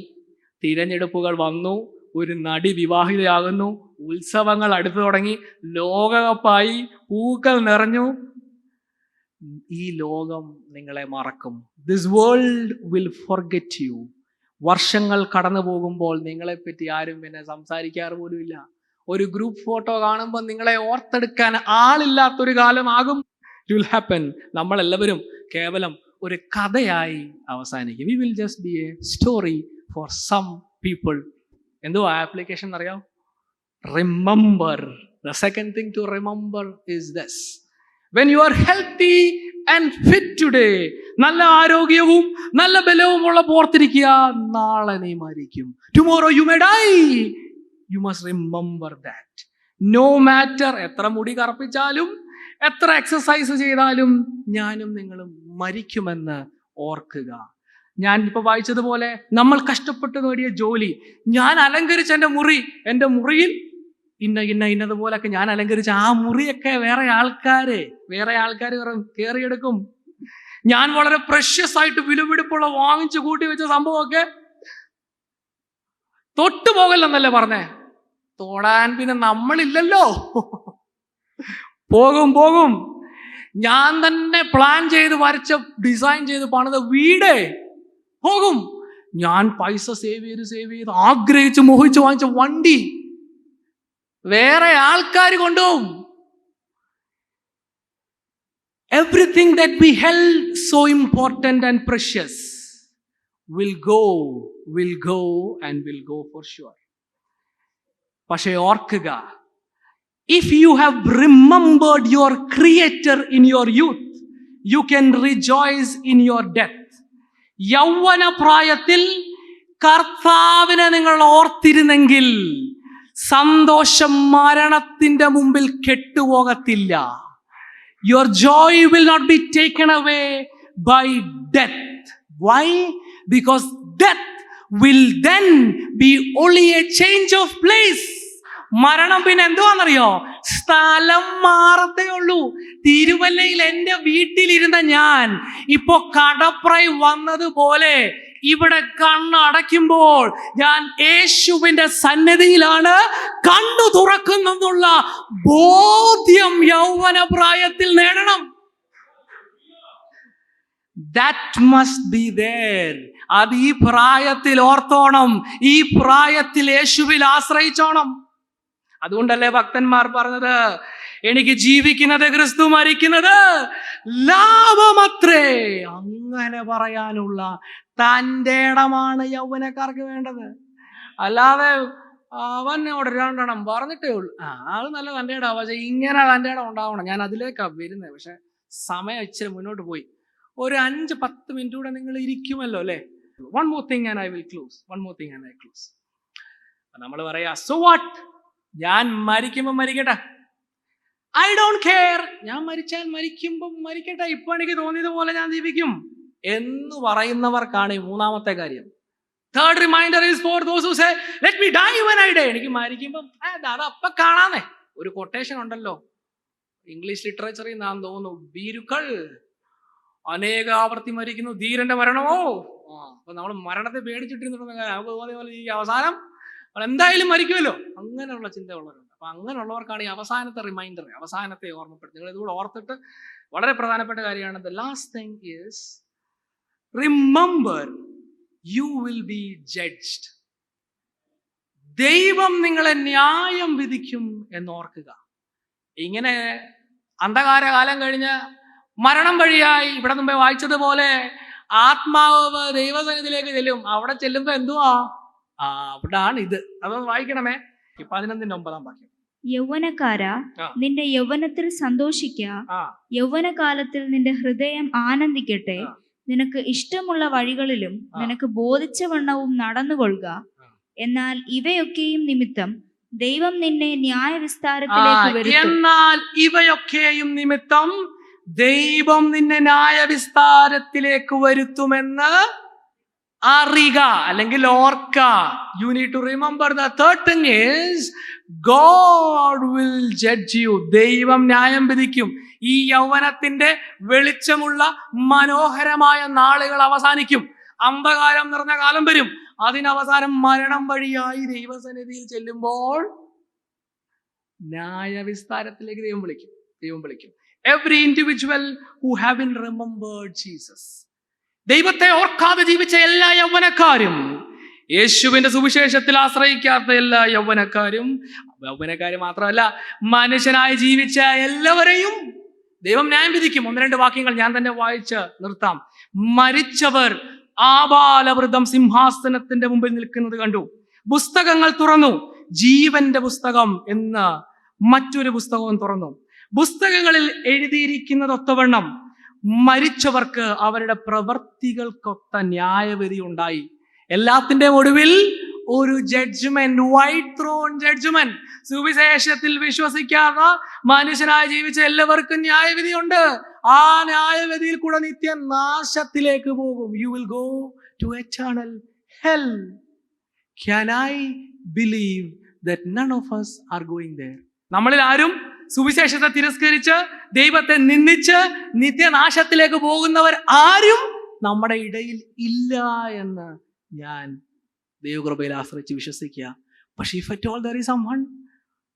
തിരഞ്ഞെടുപ്പുകൾ വന്നു, ഒരു നടി വിവാഹിതയാകുന്നു, ഉത്സവങ്ങൾ അടുത്തു തുടങ്ങി, ലോകകപ്പായി, പൂക്കൾ നിറഞ്ഞു. ഈ ലോകം നിങ്ങളെ മറക്കും. This world will forget you. വർഷങ്ങൾ കടന്നു പോകുമ്പോൾ നിങ്ങളെപ്പറ്റി ആരും പിന്നെ സംസാരിക്കാറ് പോലുമില്ല. ഒരു ഗ്രൂപ്പ് ഫോട്ടോ കാണുമ്പോൾ നിങ്ങളെ ഓർത്തെടുക്കാൻ ആളില്ലാത്തൊരു കാലമാകും. It will happen. നമ്മളെല്ലാവരും കേവലം ഒരു കഥയായി അവസാനിക്കും. We will just be a story for some people. എന്തുവാ ആപ്ലിക്കേഷൻ അറിയാം? Remember. The second thing to remember is this: when you are healthy and fit today, നല്ല ആരോഗ്യവും നല്ല ബലവുമുള്ള ഓർത്തിരിക്കുക, നാളെ നീ മരിക്കും. Tomorrow you may die. You must remember that. No matter എത്ര മുടി കറുപ്പിച്ചാലും എത്ര എക്സസൈസ് ചെയ്താലും ഞാനും നിങ്ങളും മരിക്കുമെന്ന് ഓർക്കുക. ഞാൻ ഇപ്പൊ വായിച്ചതുപോലെ നമ്മൾ കഷ്ടപ്പെട്ട് നേടിയ ജോലി, ഞാൻ അലങ്കരിച്ച എൻ്റെ മുറിയിൽ ഇന്നതുപോലൊക്കെ ഞാൻ അലങ്കരിച്ച ആ മുറിയൊക്കെ വേറെ ആൾക്കാർ കയറിയെടുക്കും. ഞാൻ വളരെ പ്രഷ്യസ് ആയിട്ട് വിലപിടിപ്പുള്ള വാങ്ങിച്ചു കൂട്ടി വെച്ച സംഭവമൊക്കെ തൊട്ടു പോകല്ലെന്നല്ലേ പറഞ്ഞേ? തൊടാൻ പിന്നെ നമ്മളില്ലല്ലോ. പോകും. ഞാൻ തന്നെ പ്ലാൻ ചെയ്ത് വരച്ച, ഡിസൈൻ ചെയ്ത് പണിത വീട് പോകും. ഞാൻ പൈസ സേവ് ചെയ്ത് ആഗ്രഹിച്ച് മോഹിച്ച് വാങ്ങിച്ച വണ്ടി വേറെ ആൾക്കാർ കൊണ്ടുപോകും. Everything that we held so important and precious will go and will go for sure. പക്ഷേ ഓർക്കുക, if you have remembered your creator in your youth, you can rejoice in your death. യൗവന പ്രായത്തിൽ കർത്താവിനെ നിങ്ങൾ ഓർത്തിരുന്നെങ്കിൽ സന്തോഷം മരണത്തിന്റെ മുമ്പിൽ കെട്ടുപോകത്തില്ല. Your joy will not be taken away by death. Why? Because death will then be only a change of place. മരണം പിന്നെ എന്തുവാണെന്നറിയോ? സ്ഥലം മാറത്തേ ഉള്ളൂ. തിരുവല്ലയിൽ എൻ്റെ വീട്ടിലിരുന്ന ഞാൻ ഇപ്പോ കടപ്രൈ വന്നതുപോലെ ഇവിടെ കണ്ണടയ്ക്കുമ്പോൾ ഞാൻ യേശുവിന്റെ സന്നിധിയിലാണ്. കണ്ണു തുറക്കുന്നെന്നുള്ള ബോധ്യം യൗവന പ്രായത്തിൽ നേടണം. That must be there. അത് ഈ പ്രായത്തിൽ ഓർത്തോണം, ഈ പ്രായത്തിൽ യേശുവിൽ ആശ്രയിച്ചോണം. അതുകൊണ്ടല്ലേ ഭക്തന്മാർ പറഞ്ഞത്, എനിക്ക് ജീവിക്കുന്നത് ക്രിസ്തു, മരിക്കുന്നത് ലാഭമത്രേ. അങ്ങനെ പറയാനുള്ള തൻ്റെ ഇടമാണ് യൗവനക്കാർക്ക് വേണ്ടത്. അല്ലാതെ അവനോട് 2 എണ്ണം പറഞ്ഞിട്ടേ ഉള്ളൂ, അത് നല്ല തൻ്റെ ഇടം, പക്ഷെ ഇങ്ങനെ തൻ്റെ ഇടം ഉണ്ടാവണം. ഞാൻ അതിലേക്കാണ് വരുന്നത്. പക്ഷെ സമയം ഇച്ചിരി മുന്നോട്ട് പോയി. ഒരു 5-10 മിനിറ്റ് കൂടെ നിങ്ങൾ ഇരിക്കുമല്ലോ അല്ലേ? One more thing and I will close. നമ്മൾ പറയാ, so what? ഞാൻ മരിക്കുമ്പോൾ മരിക്കട്ടെ, ഐ ഡോണ്ട് കെയർ. ഞാൻ മരിച്ചാൽ മരിക്കുമ്പോൾ മരിക്കട്ടെ, ഇപ്പൊ എനിക്ക് തോന്നിയതുപോലെ ഞാൻ ജീവിക്കും എന്ന് പറയുന്നവർക്കാണ് ഈ 3ാമത്തെ കാര്യം. Third reminder is for those who say, let me die when I die. എനിക്ക് മരിക്കുമ്പോൾ അത് അപ്പൊ കാണാന്നേ. ഒരു കൊട്ടേഷൻ ഉണ്ടല്ലോ, ഇംഗ്ലീഷ് ലിറ്ററേച്ചറിൽ നിന്നാൻ തോന്നുന്നു, ഭീരുക്കൾ അനേകാവർത്തി മരിക്കുന്നു, ധീരന്റെ മരണമോ. അപ്പൊ നമ്മൾ മരണത്തെ പേടിച്ചിട്ടിരുന്നിട്ടുണ്ടെങ്കിൽ ഈ അവസാനം എന്തായാലും മരിക്കുമല്ലോ, അങ്ങനെയുള്ള ചിന്തയുള്ളവരുണ്ട്. അപ്പൊ അങ്ങനെയുള്ളവർക്കാണ് ഈ അവസാനത്തെ റിമൈൻഡർ, അവസാനത്തെ ഓർമ്മപ്പെടുത്തുന്നത്. നിങ്ങൾ ഇതുകൂടെ ഓർത്തിട്ട്, വളരെ പ്രധാനപ്പെട്ട കാര്യമാണ്. The last thing is remember you will be judged. ദൈവം നിങ്ങളെ ന്യായം വിധിക്കും എന്നോർക്കുക. ഇങ്ങനെ അന്ധകാരകാലം കഴിഞ്ഞ് മരണം വഴിയായി ഇവിടെ മുമ്പേ വായിച്ചതുപോലെ ആത്മാവ് ദൈവസന്നിധിയിലേക്ക് ചെല്ലും. അവിടെ ചെല്ലുമ്പോ എന്തുവാ? അവിടാണ് ഇത്. അതൊന്ന് വായിക്കണമേ. 11:9 വാക്യം. യൗവനക്കാരാ, നിന്റെ യൗവനത്തിൽ സന്തോഷിക്ക, യൗവനകാലത്തിൽ നിന്റെ ഹൃദയം ആനന്ദിക്കട്ടെ. നിനക്ക് ഇഷ്ടമുള്ള വഴികളിലും നിനക്ക് ബോധിച്ച വണ്ണവും നടന്നുകൊള്ളുക. എന്നാൽ ഇവയൊക്കെയും നിമിത്തം ദൈവം നിന്നെ ന്യായവിസ്താരത്തിലേക്ക് വരുത്തും. എന്നാൽ ഇവയൊക്കെയും നിമിത്തം ദൈവം നിന്നെ ന്യായവിസ്താരത്തിലേക്ക് വരുത്തുമെന്ന് അറിയുക, അല്ലെങ്കിൽ ഓർക്ക. You need to remember the third thing is God will judge you. ദൈവം ന്യായം വിധിക്കും. ഈ യൗവനത്തിന്റെ വെളിച്ചമുള്ള മനോഹരമായ നാളുകൾ അവസാനിക്കും. അന്ധകാരം നിറഞ്ഞ കാലം വരും. അതിനവസാനം മരണം വഴിയായി ദൈവസന്നിധിയിൽ ചെല്ലുമ്പോൾ ന്യായവിസ്താരത്തിലേക്ക് ദൈവം വിളിക്കും. Every individual who haven't remembered Jesus, ദൈവത്തെ ഓർക്കാതെ ജീവിച്ച എല്ലാ യൗവനക്കാരും, യേശുവിന്റെ സുവിശേഷത്തിൽ ആശ്രയിക്കാത്ത എല്ലാ യൗവനക്കാരും മാത്രമല്ല മനുഷ്യനായി ജീവിച്ച എല്ലാവരെയും ദൈവം ന്യായം വിധിക്കും. 1-2 വാക്യങ്ങൾ ഞാൻ തന്നെ വായിച്ച് നിർത്താം. മരിച്ചവർ ആബാലവൃതം സിംഹാസനത്തിന്റെ മുമ്പിൽ നിൽക്കുന്നത് കണ്ടു. പുസ്തകങ്ങൾ തുറന്നു. ജീവന്റെ പുസ്തകം എന്ന മറ്റൊരു പുസ്തകവും തുറന്നു. പുസ്തകങ്ങളിൽ എഴുതിയിരിക്കുന്നതൊത്തവണ്ണം മരിച്ചവർക്ക് അവരുടെ പ്രവൃത്തികൾക്കൊത്ത ന്യായവിധി ഉണ്ടായി. എല്ലാത്തിൻ്റെ ഒടുവിൽ ഒരു ജഡ്ജ്മെന്റ്, വൈറ്റ് ത്രോൺ ജഡ്ജ്മെന്റ്. സുവിശേഷത്തിൽ വിശ്വസിക്കാത്ത മനുഷ്യനായി ജീവിച്ച എല്ലാവർക്കും ന്യായവിധിയുണ്ട്. ആ ന്യായവിധിയിൽ കൂടെ നിത്യനാശത്തിലേക്ക് പോകും. You will go to eternal hell. Can I believe that none of us are going there? നമ്മളിൽ ആരും സുവിശേഷത്തെ തിരസ്കരിച്ച് ദൈവത്തെ നിന്ദിച്ച് നിത്യനാശത്തിലേക്ക് പോകുന്നവർ ആരും നമ്മുടെ ഇടയിൽ ഇല്ല എന്ന് ഞാൻ ദൈവകൃപയിൽ ആശ്രയിച്ച് വിശ്വസിക്കുക. പക്ഷേ if at all there is someone,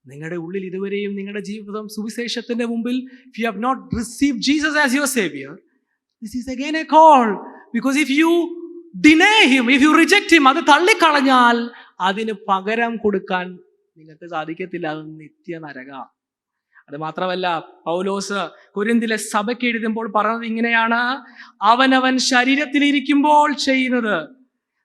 നിങ്ങളുടെ ഉള്ളിൽ ഇതുവരെയും നിങ്ങളുടെ ജീവിതം സുവിശേഷത്തിന്റെ മുമ്പിൽ, if you have not received Jesus as your savior, this is again a call. Because if you deny him, if you reject him, അത് തള്ളിക്കളഞ്ഞാൽ അതിന് പകരം കൊടുക്കാൻ നിങ്ങൾക്ക് സാധിക്കത്തില്ല. അത് നിത്യനരക. അത് മാത്രമല്ല, പൗലോസ് കൊരിന്തിലെ സഭയ്ക്ക് എഴുതുമ്പോൾ പറഞ്ഞത് ഇങ്ങനെയാണ്: അവനവൻ ശരീരത്തിലിരിക്കുമ്പോൾ ചെയ്യുന്നത്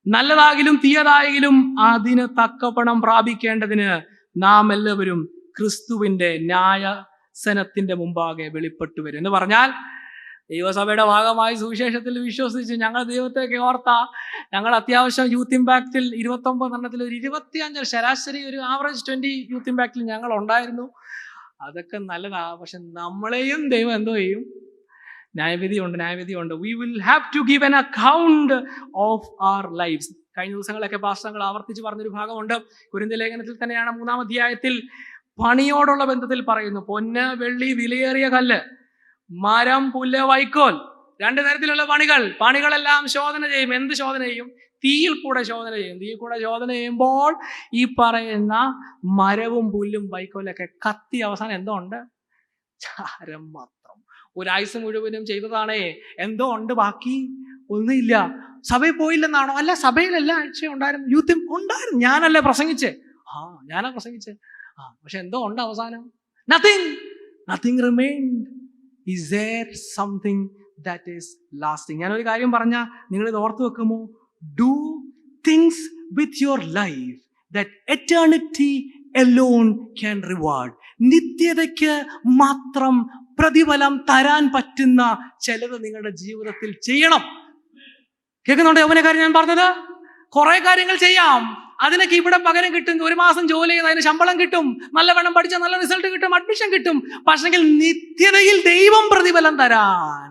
നല്ലതാകിലും തീയതായെങ്കിലും അതിന് തക്കപണം പ്രാപിക്കേണ്ടതിന് നാം എല്ലാവരും ക്രിസ്തുവിന്റെ ന്യായാസനത്തിന്റെ മുമ്പാകെ വെളിപ്പെട്ടു വരും. എന്ന് പറഞ്ഞാൽ, ദൈവസഭയുടെ ഭാഗമായി സുവിശേഷത്തിൽ വിശ്വസിച്ച് ഞങ്ങൾ ദൈവത്തേക്ക് ഓർത്ത, ഞങ്ങൾ അത്യാവശ്യം യൂത്ത് ഇമ്പാക്റ്റിൽ 29 എണ്ണത്തിൽ ഒരു 25, ശരാശരി ഒരു ആവറേജ് 20 യൂത്ത് ഇമ്പാക്റ്റിൽ ഞങ്ങൾ ഉണ്ടായിരുന്നു. അതൊക്കെ നല്ലതാ. പക്ഷെ നമ്മളെയും ദൈവം എന്തോ ചെയ്യും? ന്യായവിധിയുണ്ട്. We will have to give an account of our lives. കഴിഞ്ഞ ദിവസങ്ങളൊക്കെ പാസ്റ്റങ്ങൾ ആവർത്തിച്ച് പറഞ്ഞൊരു ഭാഗമുണ്ട്. കൊരിന്ത്യർ ലേഖനത്തിൽ തന്നെയാണ് 3-ാം അധ്യായത്തിൽ പണിയോടുള്ള ബന്ധത്തിൽ പറയുന്നു. പൊന്ന്, വെള്ളി, വിലയേറിയ കല്ല്, മരം, പുല്ല്, വൈക്കോൽ, 2 തരത്തിലുള്ള പണികളെല്ലാം ശോധന ചെയ്യും. എന്ത് ശോധന ചെയ്യും? തീയിൽ കൂടെ ശോധന ചെയ്യും. തീയിൽ കൂടെ ശോധന ചെയ്യുമ്പോൾ ഈ പറയുന്ന മരവും പുല്ലും വൈക്കോലൊക്കെ കത്തി അവസാനം എന്തോ ഉണ്ട്? ചാരം മാത്രം. ഒരാഴ്ച മുഴുവനും ചെയ്തതാണേ, എന്തോ ഉണ്ട്, ബാക്കി ഒന്നുമില്ല. സഭയിൽ പോയില്ലെന്നാണോ? അല്ല, സഭയിലല്ല ആഴ്ച ഉണ്ടായിരുന്നു, യൂത്ത് ഉണ്ടായിരുന്നു. ഞാനാ പ്രസംഗിച്ചേ. പക്ഷെ എന്തോ ഉണ്ട് അവസാനം. Nothing remained. Is there something that is lasting? ഞാനൊരു കാര്യം പറഞ്ഞാൽ നിങ്ങളിത് ഓർത്ത് വെക്കുമോ? Do things with your life that eternity alone can reward. നിത്യതയ്ക്ക് മാത്രം പ്രതിഫലം തരാൻ പറ്റുന്ന ചിലത് നിങ്ങളുടെ ജീവിതത്തിൽ ചെയ്യണം. കേൾക്കുന്നുണ്ടോ യൗവനക്കാരൻ ഞാൻ പറഞ്ഞത്? കുറെ കാര്യങ്ങൾ ചെയ്യാം, അതിനൊക്കെ ഇവിടെ പകരം കിട്ടും. 1 മാസം ജോലി ചെയ്ത് അതിന് ശമ്പളം കിട്ടും, നല്ലവണ്ണം പഠിച്ചാൽ നല്ല റിസൾട്ട് കിട്ടും, അഡ്മിഷൻ കിട്ടും. പക്ഷെങ്കിൽ നിത്യതയിൽ ദൈവം പ്രതിഫലം തരാൻ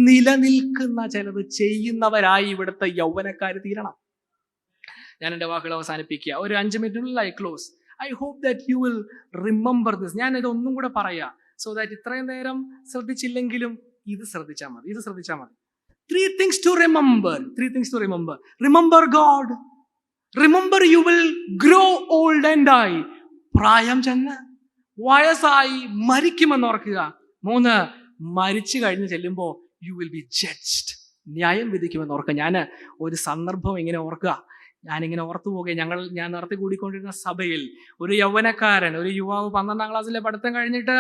നിലനിൽക്കുന്ന ചിലത് ചെയ്യുന്നവരായി ഇവിടുത്തെ യൗവനക്കാർ തീരണം. ഞാൻ എൻ്റെ വാക്കുകൾ അവസാനിപ്പിക്കുക. ഒരു 5 മിനിറ്റിനുള്ളിൽ I close. I hope that you will remember this. ഞാൻ ഇത് ഒന്നും കൂടെ പറയാം, സോ ദാറ്റ് ഇത്രയും നേരം ശ്രദ്ധിച്ചില്ലെങ്കിലും ഇത് ശ്രദ്ധിച്ചാൽ മതി. 3 things to remember. Remember God. Remember you will grow old and die. പ്രായം ചെന്ന് വയസ്സായി മരിക്കുമെന്ന് ഓർക്കുക. 3, മരിച്ചു കഴിഞ്ഞ് ചെല്ലുമ്പോൾ you will be judged. ന്യായം വിധിക്കുമെന്ന് ഓർക്കുക. ഞാൻ ഒരു സന്ദർഭം ഇങ്ങനെ ഓർക്കുക, ഞാനിങ്ങനെ ഓർത്തു പോകുക. ഞാൻ നേരത്തെ കൂടിക്കൊണ്ടിരുന്ന സഭയിൽ ഒരു യൗവനക്കാരൻ, ഒരു യുവാവ് 12ാം ക്ലാസ്സിലെ പഠിത്തം കഴിഞ്ഞിട്ട്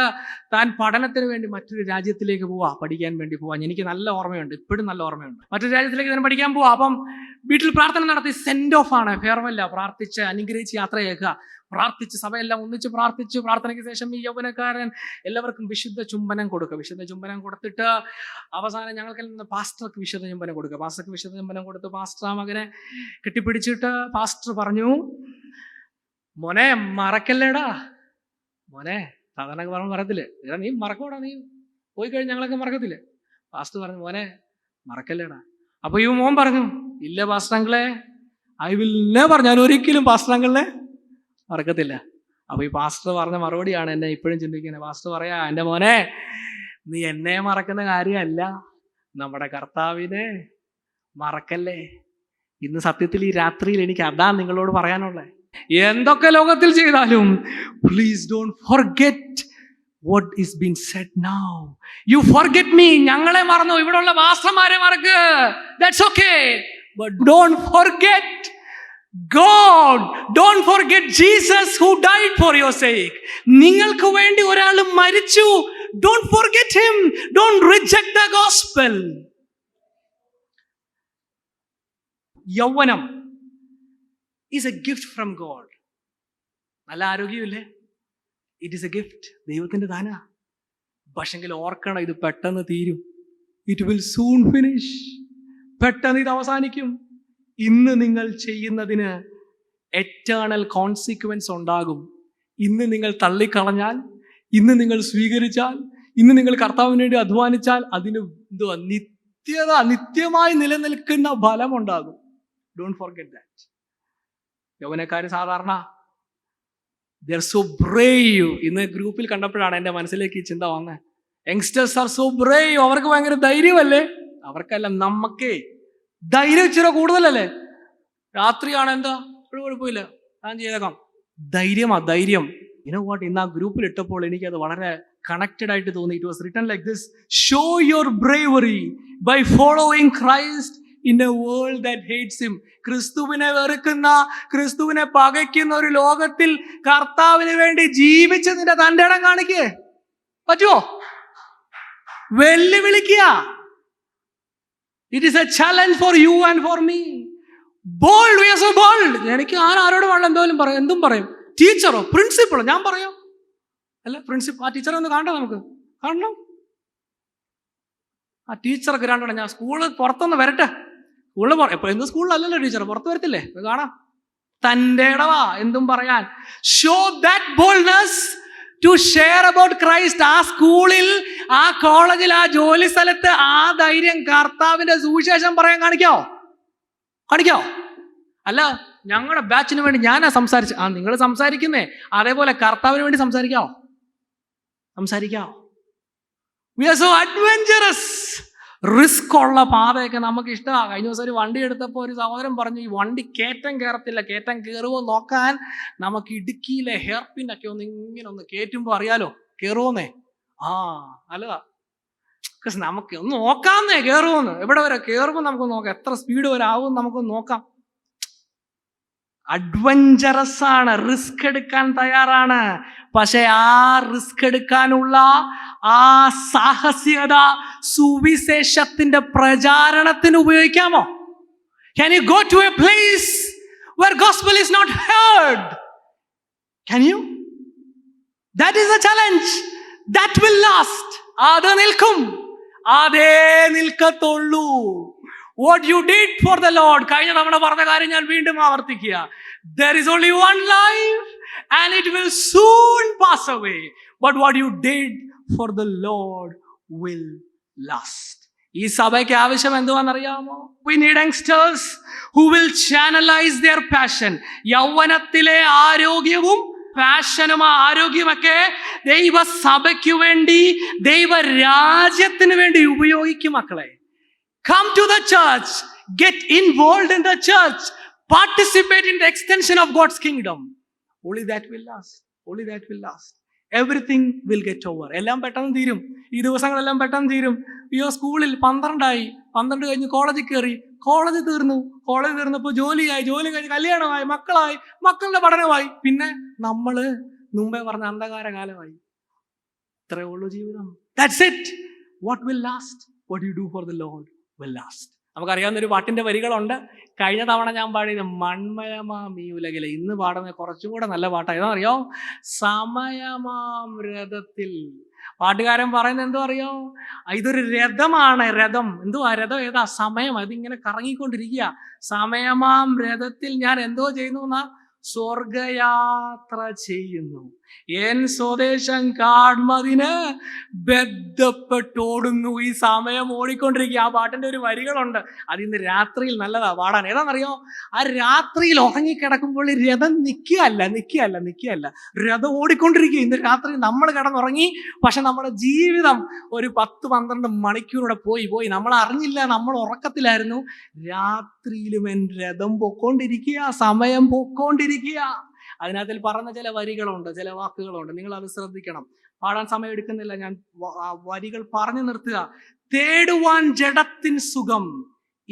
താൻ പഠനത്തിന് വേണ്ടി മറ്റൊരു രാജ്യത്തിലേക്ക് പഠിക്കാൻ വേണ്ടി പോവാ. എനിക്ക് നല്ല ഓർമ്മയുണ്ട്, ഇപ്പോഴും നല്ല ഓർമ്മയുണ്ട്. മറ്റൊരു രാജ്യത്തിലേക്ക് തന്നെ പഠിക്കാൻ പോവാ. അപ്പം വീട്ടിൽ പ്രാർത്ഥന നടത്തി, സെൻഡ് ഓഫ് ആണ്, ഫെയർവെല്ല, പ്രാർത്ഥിച്ച് അനുഗ്രഹിച്ച് യാത്ര ചെയ്യുക. പ്രാർത്ഥിച്ച് സഭയെല്ലാം ഒന്നിച്ച് പ്രാർത്ഥിച്ചു. പ്രാർത്ഥനയ്ക്ക് ശേഷം ഈ യൗവനക്കാരൻ എല്ലാവർക്കും വിശുദ്ധ ചുംബനം കൊടുക്കുക. വിശുദ്ധ ചുംബനം കൊടുത്തിട്ട് അവസാനം ഞങ്ങൾക്ക് പാസ്റ്റർക്ക് വിശുദ്ധ ചുംബനം കൊടുക്കുക. പാസ്റ്റർക്ക് വിശുദ്ധ ചുംബനം കൊടുത്ത് പാസ്റ്റർ ആ മകനെ കെട്ടിപ്പിടിച്ചിട്ട് പാസ്റ്റർ പറഞ്ഞു, മോനെ മറക്കല്ലേടാ, മോനെ. സാധാരണ പറഞ്ഞു മറത്തില്ലേ, നീ മറക്കോടാ, നീ പോയി കഴിഞ്ഞ് ഞങ്ങളൊക്കെ മറക്കത്തില്ലേ. പാസ്റ്റർ പറഞ്ഞു, മോനെ മറക്കല്ലേടാ. അപ്പൊ ഈ മോൻ പറഞ്ഞു, ഇല്ല പാസ്റ്റർ അങ്കിളെ, ഐ വിൽ നെവർ, ഞാൻ ഒരിക്കലും പാസ്റ്റർ അങ്കിളിനെ മറക്കത്തില്ല. അപ്പൊ ഈ പാസ്റ്റർ പറഞ്ഞ മറുപടിയാണ് എന്നെ ഇപ്പോഴും ചിന്തിക്കുന്നത്. പാസ്റ്റർ പറയാ, എൻ്റെ മോനെ, നീ എന്നെ മറക്കുന്ന കാര്യമല്ല, നമ്മുടെ കർത്താവിനെ മറക്കല്ലേ. ഇന്ന് സത്യത്തിൽ ഈ രാത്രിയിൽ എനിക്ക് അതാ നിങ്ങളോട് പറയാനുള്ളത്. എന്തൊക്കെ ലോകത്തിൽ ചെയ്താലും please don't forget what is being said now. You forget me, ഞങ്ങളെ മറന്നു, ഇവിടെയുള്ള പാസ്റ്റർമാരെ മറക്ക്, that's okay, but don't forget God. Don't forget Jesus who died for your sake. നിങ്ങൾക്ക് വേണ്ടി ഒരാൾ മരിച്ചു. Don't forget him. Don't reject the gospel. യൗവനം is a gift from God. നല്ല ആരോഗ്യമില്ലേ? It is A gift, ദൈവത്തിൻ്റെ ദാന. പക്ഷെങ്കിൽ ഓർക്കണം, ഇത് പെട്ടെന്ന് തീരും. It will soon finish. പെട്ടെന്ന് ഇത് അവസാനിക്കും. ഇന്ന് നിങ്ങൾ ചെയ്യുന്നതിന് എറ്റേണൽ കോൺസിക്വൻസ് ഉണ്ടാകും. ഇന്ന് നിങ്ങൾ തള്ളിക്കളഞ്ഞാൽ, ഇന്ന് നിങ്ങൾ സ്വീകരിച്ചാൽ, ഇന്ന് നിങ്ങൾ കർത്താവിന് വേണ്ടി അധ്വാനിച്ചാൽ അതിന് എന്തുവാ നിത്യമായി നിലനിൽക്കുന്ന ഫലമുണ്ടാകും. Don't forget that. യൗവനക്കാർ സാധാരണ they are so brave. ഇന്ന് ഗ്രൂപ്പിൽ കണ്ടപ്പോഴാണ് എൻ്റെ മനസ്സിലേക്ക് ഈ ചിന്ത വന്നത്. Youngsters are so brave. അവർക്ക് ഭയങ്കര ധൈര്യമല്ലേ? അവർക്കല്ല, നമുക്കേ ധൈര്യം ഇച്ചിരി കൂടുതലല്ലേ? രാത്രിയാണ്, എന്താ ഒരു കുഴപ്പമില്ല, ഞാൻ ചെയ്തേക്കാം. ധൈര്യം. You know what? ഇന്ന് ആ ഗ്രൂപ്പിൽ ഇട്ടപ്പോൾ എനിക്കത് വളരെ കണക്റ്റഡ് ആയിട്ട് തോന്നി. It was written like this: show your bravery by following Christ in a world that hates him. ക്രിസ്തുവിനെ വെറുക്കുന്ന, ക്രിസ്തുവിനെ പകയ്ക്കുന്ന ഒരു ലോകത്തിൽ കർത്താവിന് വേണ്ടി ജീവിച്ചതിന്റെ തന്റെ ഇടം കാണിക്കേ പറ്റുമോ? വെല്ലുവിളിക്കുക. It is a challenge for you and for me. Bold, we are so bold. എനിക്ക് ആരോടും വേണം, എന്തോലും പറയും, എന്തും പറയും. ടീച്ചറോ പ്രിൻസിപ്പളോ ഞാൻ പറയാം, അല്ല പ്രിൻസിപ്പൾ, ആ ടീച്ചറെ ഒന്ന് കാണണം, നമുക്ക് കാണണം. ആ ടീച്ചർക്ക് രണ്ടെണ്ണം, ഞാൻ സ്കൂളിൽ പുറത്തൊന്ന് വരട്ടെ, സ്കൂളിൽ എപ്പോ എന്ത് സ്കൂളിലല്ലല്ലോ ടീച്ചർ, പുറത്ത് വരത്തില്ലേ, കാണാം. തൻ്റെ ഇടവാ എന്തും പറയാൻ. Show that boldness to share about Christ. ആ സ്കൂളിൽ, ആ കോളേജിൽ, ആ ജോലി സ്ഥലത്ത് ആ ധൈര്യം കർത്താവിന്റെ സുവിശേഷം പറയാൻ കാണിക്കോ? അല്ല, ഞങ്ങളുടെ ബാച്ചിന് വേണ്ടി ഞാനാ സംസാരിച്ചു. നിങ്ങൾ സംസാരിക്കുന്നേ, അതേപോലെ കർത്താവിന് വേണ്ടി സംസാരിക്കാവോ? We are so adventurous. Risk ഉള്ള പാതയൊക്കെ നമുക്ക് ഇഷ്ടമാണ്. കഴിഞ്ഞ ദിവസം ഒരു വണ്ടി എടുത്തപ്പോൾ ഒരു സഹോദരൻ പറഞ്ഞു, ഈ വണ്ടി കയറ്റം കയറത്തില്ല, കയറ്റം കയറുമോ നോക്കാൻ നമുക്ക് ഇടുക്കിയിലെ ഹെയർ പിന്നൊക്കെ ഇങ്ങനെ ഒന്ന് കയറ്റുമ്പോൾ അറിയാലോ കയറുമോന്നേ. നല്ലതാ, നമുക്ക് ഒന്ന് നോക്കാന്നേ കയറുമോന്ന്. എവിടെ വരെ കയറുമ്പോൾ നമുക്ക് നോക്കാം, എത്ര സ്പീഡ് വരെ ആവും നമുക്കൊന്ന് നോക്കാം. അഡ്വഞ്ചറസ് ആണ്, റിസ്ക് എടുക്കാൻ തയ്യാറാണ്. പക്ഷെ ആ റിസ്ക് എടുക്കാനുള്ള ആ സാഹസികത സുവിശേഷത്തിന്റെ പ്രചാരണത്തിന് ഉപയോഗിക്കാമോ? Can you go to a place where gospel is not heard? Can you? That is a challenge. That will last. അത് നിൽക്കും, അതേ നിൽക്കത്തുള്ളൂ. What you did for the Lord. കഴിഞ്ഞ തവണ പറഞ്ഞ കാര്യം ഞാൻ വീണ്ടും ആവർത്തിക്കുക. There is only one life and it will soon pass away. But what you did for the Lord will last. ഈ സഭയ്ക്ക് ആവശ്യം എന്തുവാണെന്നറിയാമോ? We need youngsters who will channelize their passion. യൗവനത്തിലെ ആരോഗ്യവും പാഷനും ആരോഗ്യമൊക്കെ ദൈവസഭയ്ക്ക് വേണ്ടി, ദൈവരാജ്യത്തിന് വേണ്ടി ഉപയോഗിക്കും മക്കളെ. Come to the church, get involved in the church, participate in the extension of God's kingdom. Only that will last. Everything will get over. എല്ലാം പെട്ടെന്ന് തീരും. ഈ ദിവസങ്ങളെല്ലാം പെട്ടെന്ന് തീരും. സ്കൂളിൽ 12 കഴിഞ്ഞ് കോളേജിൽ കയറി, കോളേജ് തീർന്നപ്പോൾ ജോലിയായി, ജോലി കഴിഞ്ഞ് കല്യാണമായി, മക്കളായി, മക്കളുടെ പഠനമായി, പിന്നെ നമ്മള് മുമ്പേ പറഞ്ഞ അന്ധകാര കാലമായി. ഇത്രയേ ഉള്ളൂ ജീവിതം. That's it. What will last? What you do for the Lord will last. നമുക്കറിയാവുന്ന ഒരു പാട്ടിന്റെ വരികളുണ്ട്. കഴിഞ്ഞ തവണ ഞാൻ പാടിയത് മൺമയമാം ഈ ഉലകിലെ. ഇന്ന് പാടുന്ന കുറച്ചും കൂടെ നല്ല പാട്ടാണ്. ഏതാണെന്നറിയോ? സമയമാം രഥത്തിൽ. പാട്ടുകാരൻ പറയുന്നത് എന്തോ അറിയോ? ഇതൊരു രഥമാണ്. രഥം എന്തുവാ? രഥം ഏതാ? സമയം. അതിങ്ങനെ കറങ്ങിക്കൊണ്ടിരിക്കുക. സമയമാം രഥത്തിൽ ഞാൻ എന്തോ ചെയ്യുന്നു എന്നാ? സ്വർഗയാത്ര ചെയ്യുന്നു. എൻ സ്വദേശം കാൺമതിന് ബന്ധപ്പെട്ടോടുന്നു. ഈ സമയം ഓടിക്കൊണ്ടിരിക്കുക. ആ പാട്ടിന്റെ ഒരു വരികളുണ്ട്. അത് ഇന്ന് രാത്രിയിൽ നല്ലതാ പാടാൻ. ഏതാണെന്നറിയോ? ആ രാത്രിയിൽ ഉറങ്ങിക്കിടക്കുമ്പോൾ ഈ രഥം നിൽക്കുകയല്ല. രഥം ഓടിക്കൊണ്ടിരിക്കുക. ഇന്ന് രാത്രി നമ്മൾ കിടന്നുറങ്ങി, പക്ഷെ നമ്മുടെ ജീവിതം ഒരു 10-12 മണിക്കൂറൂടെ പോയി നമ്മൾ അറിഞ്ഞില്ല. നമ്മൾ ഉറക്കത്തിലായിരുന്നു. രാത്രിയിലും എൻ രഥം പൊക്കോണ്ടിരിക്കുക, സമയം പൊക്കോണ്ടിരിക്കുക. അതിനകത്തിൽ പറഞ്ഞ ചില വരികളുണ്ട്, ചില വാക്കുകളുണ്ട്. നിങ്ങൾ അത് ശ്രദ്ധിക്കണം. പാടാൻ സമയം എടുക്കുന്നില്ല, ഞാൻ വരികൾ പറഞ്ഞു നിർത്തുക. തേടുവാൻ ജഡത്തിൻ സുഖം,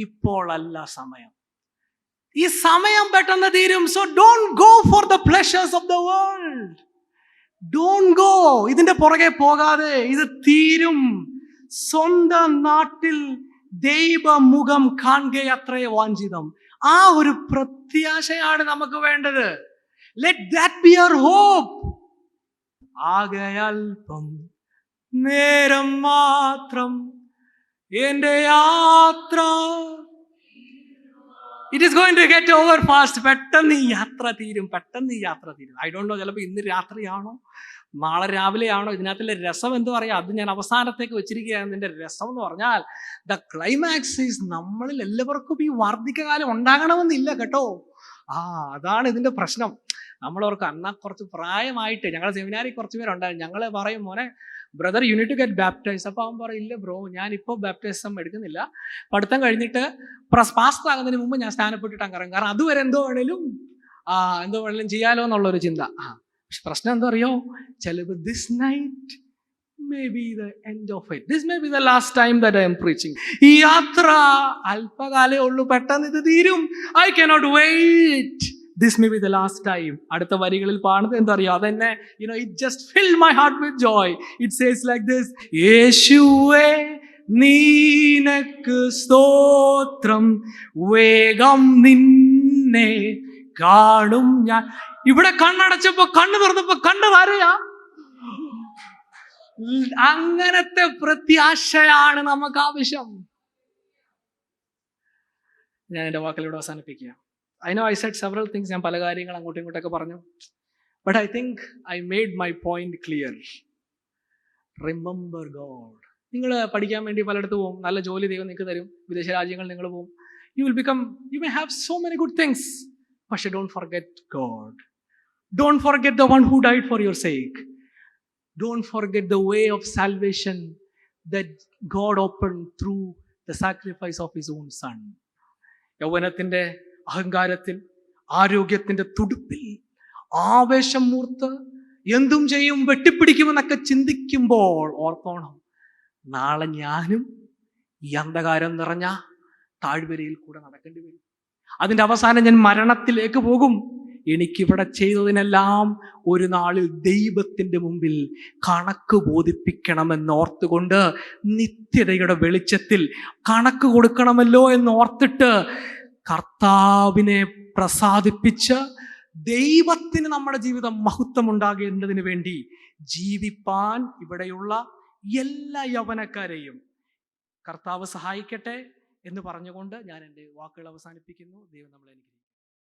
ഇപ്പോഴല്ല സമയം. ഈ സമയം പെട്ടെന്ന് തീരും. So don't go for the pleasures of the world. Don't go. ഇതിന്റെ പുറകെ പോകാതെ. ഇത് തീരും. സ്വന്തം നാട്ടിൽ ദൈവമുഖം കാണുകയത്രേ വാഞ്ചിതം. ആ ഒരു പ്രത്യാശയാണ് നമുക്ക് വേണ്ടത്. Let that be our hope. ആകെ അല്പം നേരം മാത്രം എന്റെ യാത്ര. It is going to get over fast. പെട്ടെന്ന് ഈ യാത്ര തീരും. I don't know, ചിലപ്പോൾ ഇന്ന് രാത്രിയാണോ നാളെ രാവിലെയാണോ? ഇതിനകത്തുള്ള രസം എന്ത് പറയാം, അത് ഞാൻ അവസാനത്തേക്ക് വെച്ചിരിക്കുകയാണ്. ഇതിന്റെ രസം എന്ന് പറഞ്ഞാൽ ദ ക്ലൈമാക്സ് ഈസ് നമ്മളിൽ എല്ലാവർക്കും ഈ വാർദ്ധക്യകാലം ഉണ്ടാകണമെന്നില്ല കേട്ടോ. അതാണ് ഇതിന്റെ പ്രശ്നം. നമ്മളവർക്ക് അന്നാ കുറച്ച് പ്രായമായിട്ട്, ഞങ്ങളുടെ സെമിനാറിൽ കുറച്ച് പേരുണ്ടായിരുന്നു. ഞങ്ങൾ പറയും, മോനെ brother you need to get baptise. അപ്പോൾ അവൻ പറയും, ഇല്ല ബ്രോ, ഞാനിപ്പോൾ ബാപ്റ്റിസം എടുക്കുന്നില്ല, പഠിത്തം കഴിഞ്ഞിട്ട് പാസ്റ്റർ ആകുന്നതിന് മുമ്പ് ഞാൻ സ്നാനപ്പെട്ടിട്ടാണ് കറങ്ങും. കാരണം അതുവരെ എന്തോ വേണേലും ചെയ്യാലോ എന്നുള്ളൊരു ചിന്ത. പക്ഷെ പ്രശ്നം എന്താ അറിയോ? ചിലപ്പോൾ this night may be the end of it. This may be the last time that I am preaching. ഈ യാത്ര അല്പകാലേ ഉള്ളൂ, പെട്ടെന്ന് ഇത് തീരും. I cannot wait. This may be the last time. അടുത്ത വരികളിൽ പാടുന്നത് എന്താ അറിയോ? അതെന്നെ it just filled my heart with joy. It says like this: യേശുവേ നിനക്ക് സ്തോത്രം, വേഗം നിന്നെ കാണും ഞാൻ. ഇവിടെ കണ്ണടച്ചപ്പോ കണ്ണു തുറന്നപ്പോ കണ്ടതാരെയാ? അങ്ങനത്തെ പ്രത്യാശയാണ് നമുക്ക് ആവശ്യം. ഞാൻ എൻ്റെ വാക്കിലൂടെ അവസാനിപ്പിക്കുക. I know I said several things. ഞാൻ പല കാര്യങ്ങൾ അങ്ങോട്ടും ഇങ്ങോട്ടൊക്കെ പറഞ്ഞു. But I think I made my point clear. Remember God. നിങ്ങൾ പഠിക്കാൻ വേണ്ടി പലയിടത്ത് പോകും, നല്ല ജോലി ദൈവം നിങ്ങൾക്ക് തരും, വിദേശ രാജ്യങ്ങളിൽ നിങ്ങൾ പോകും. You may have so many good things. പക്ഷെ don't forget God. Don't forget the one who died for your sake. Don't forget the way of salvation that God opened through the sacrifice of His own Son. യൗവനത്തിന്റെ അഹങ്കാരത്തിൽ, ആരോഗ്യത്തിന്റെ തുടുപ്പിൽ, ആവേശം മൂർത്ത് എന്തും ചെയ്യും, വെട്ടിപ്പിടിക്കുമെന്നൊക്കെ ചിന്തിക്കുമ്പോൾ ഓർത്തോണം, നാളെ ഞാനും ഈ അന്ധകാരം നിറഞ്ഞ താഴ്വരയിൽ കൂടെ നടക്കേണ്ടി വരും. അതിന്റെ അവസാനം ഞാൻ മരണത്തിലേക്ക് പോകും. എനിക്കിവിടെ ചെയ്തതിനെല്ലാം ഒരു നാളിൽ ദൈവത്തിൻ്റെ മുമ്പിൽ കണക്ക് ബോധിപ്പിക്കണമെന്ന് ഓർത്തുകൊണ്ട്, നിത്യതയുടെ വെളിച്ചത്തിൽ കണക്ക് കൊടുക്കണമല്ലോ എന്ന് ഓർത്തിട്ട്, കർത്താവിനെ പ്രസാദിപ്പിച്ച് ദൈവത്തിന് നമ്മുടെ ജീവിതം മഹത്വം ഉണ്ടാകേണ്ടതിന് വേണ്ടി ജീവിപ്പാൻ ഇവിടെയുള്ള എല്ലാ യൗവനക്കാരെയും കർത്താവ് സഹായിക്കട്ടെ എന്ന് പറഞ്ഞുകൊണ്ട് ഞാൻ എൻ്റെ വാക്കുകൾ അവസാനിപ്പിക്കുന്നു. ദൈവം നമ്മളെ അനുഗ്രഹിക്കട്ടെ.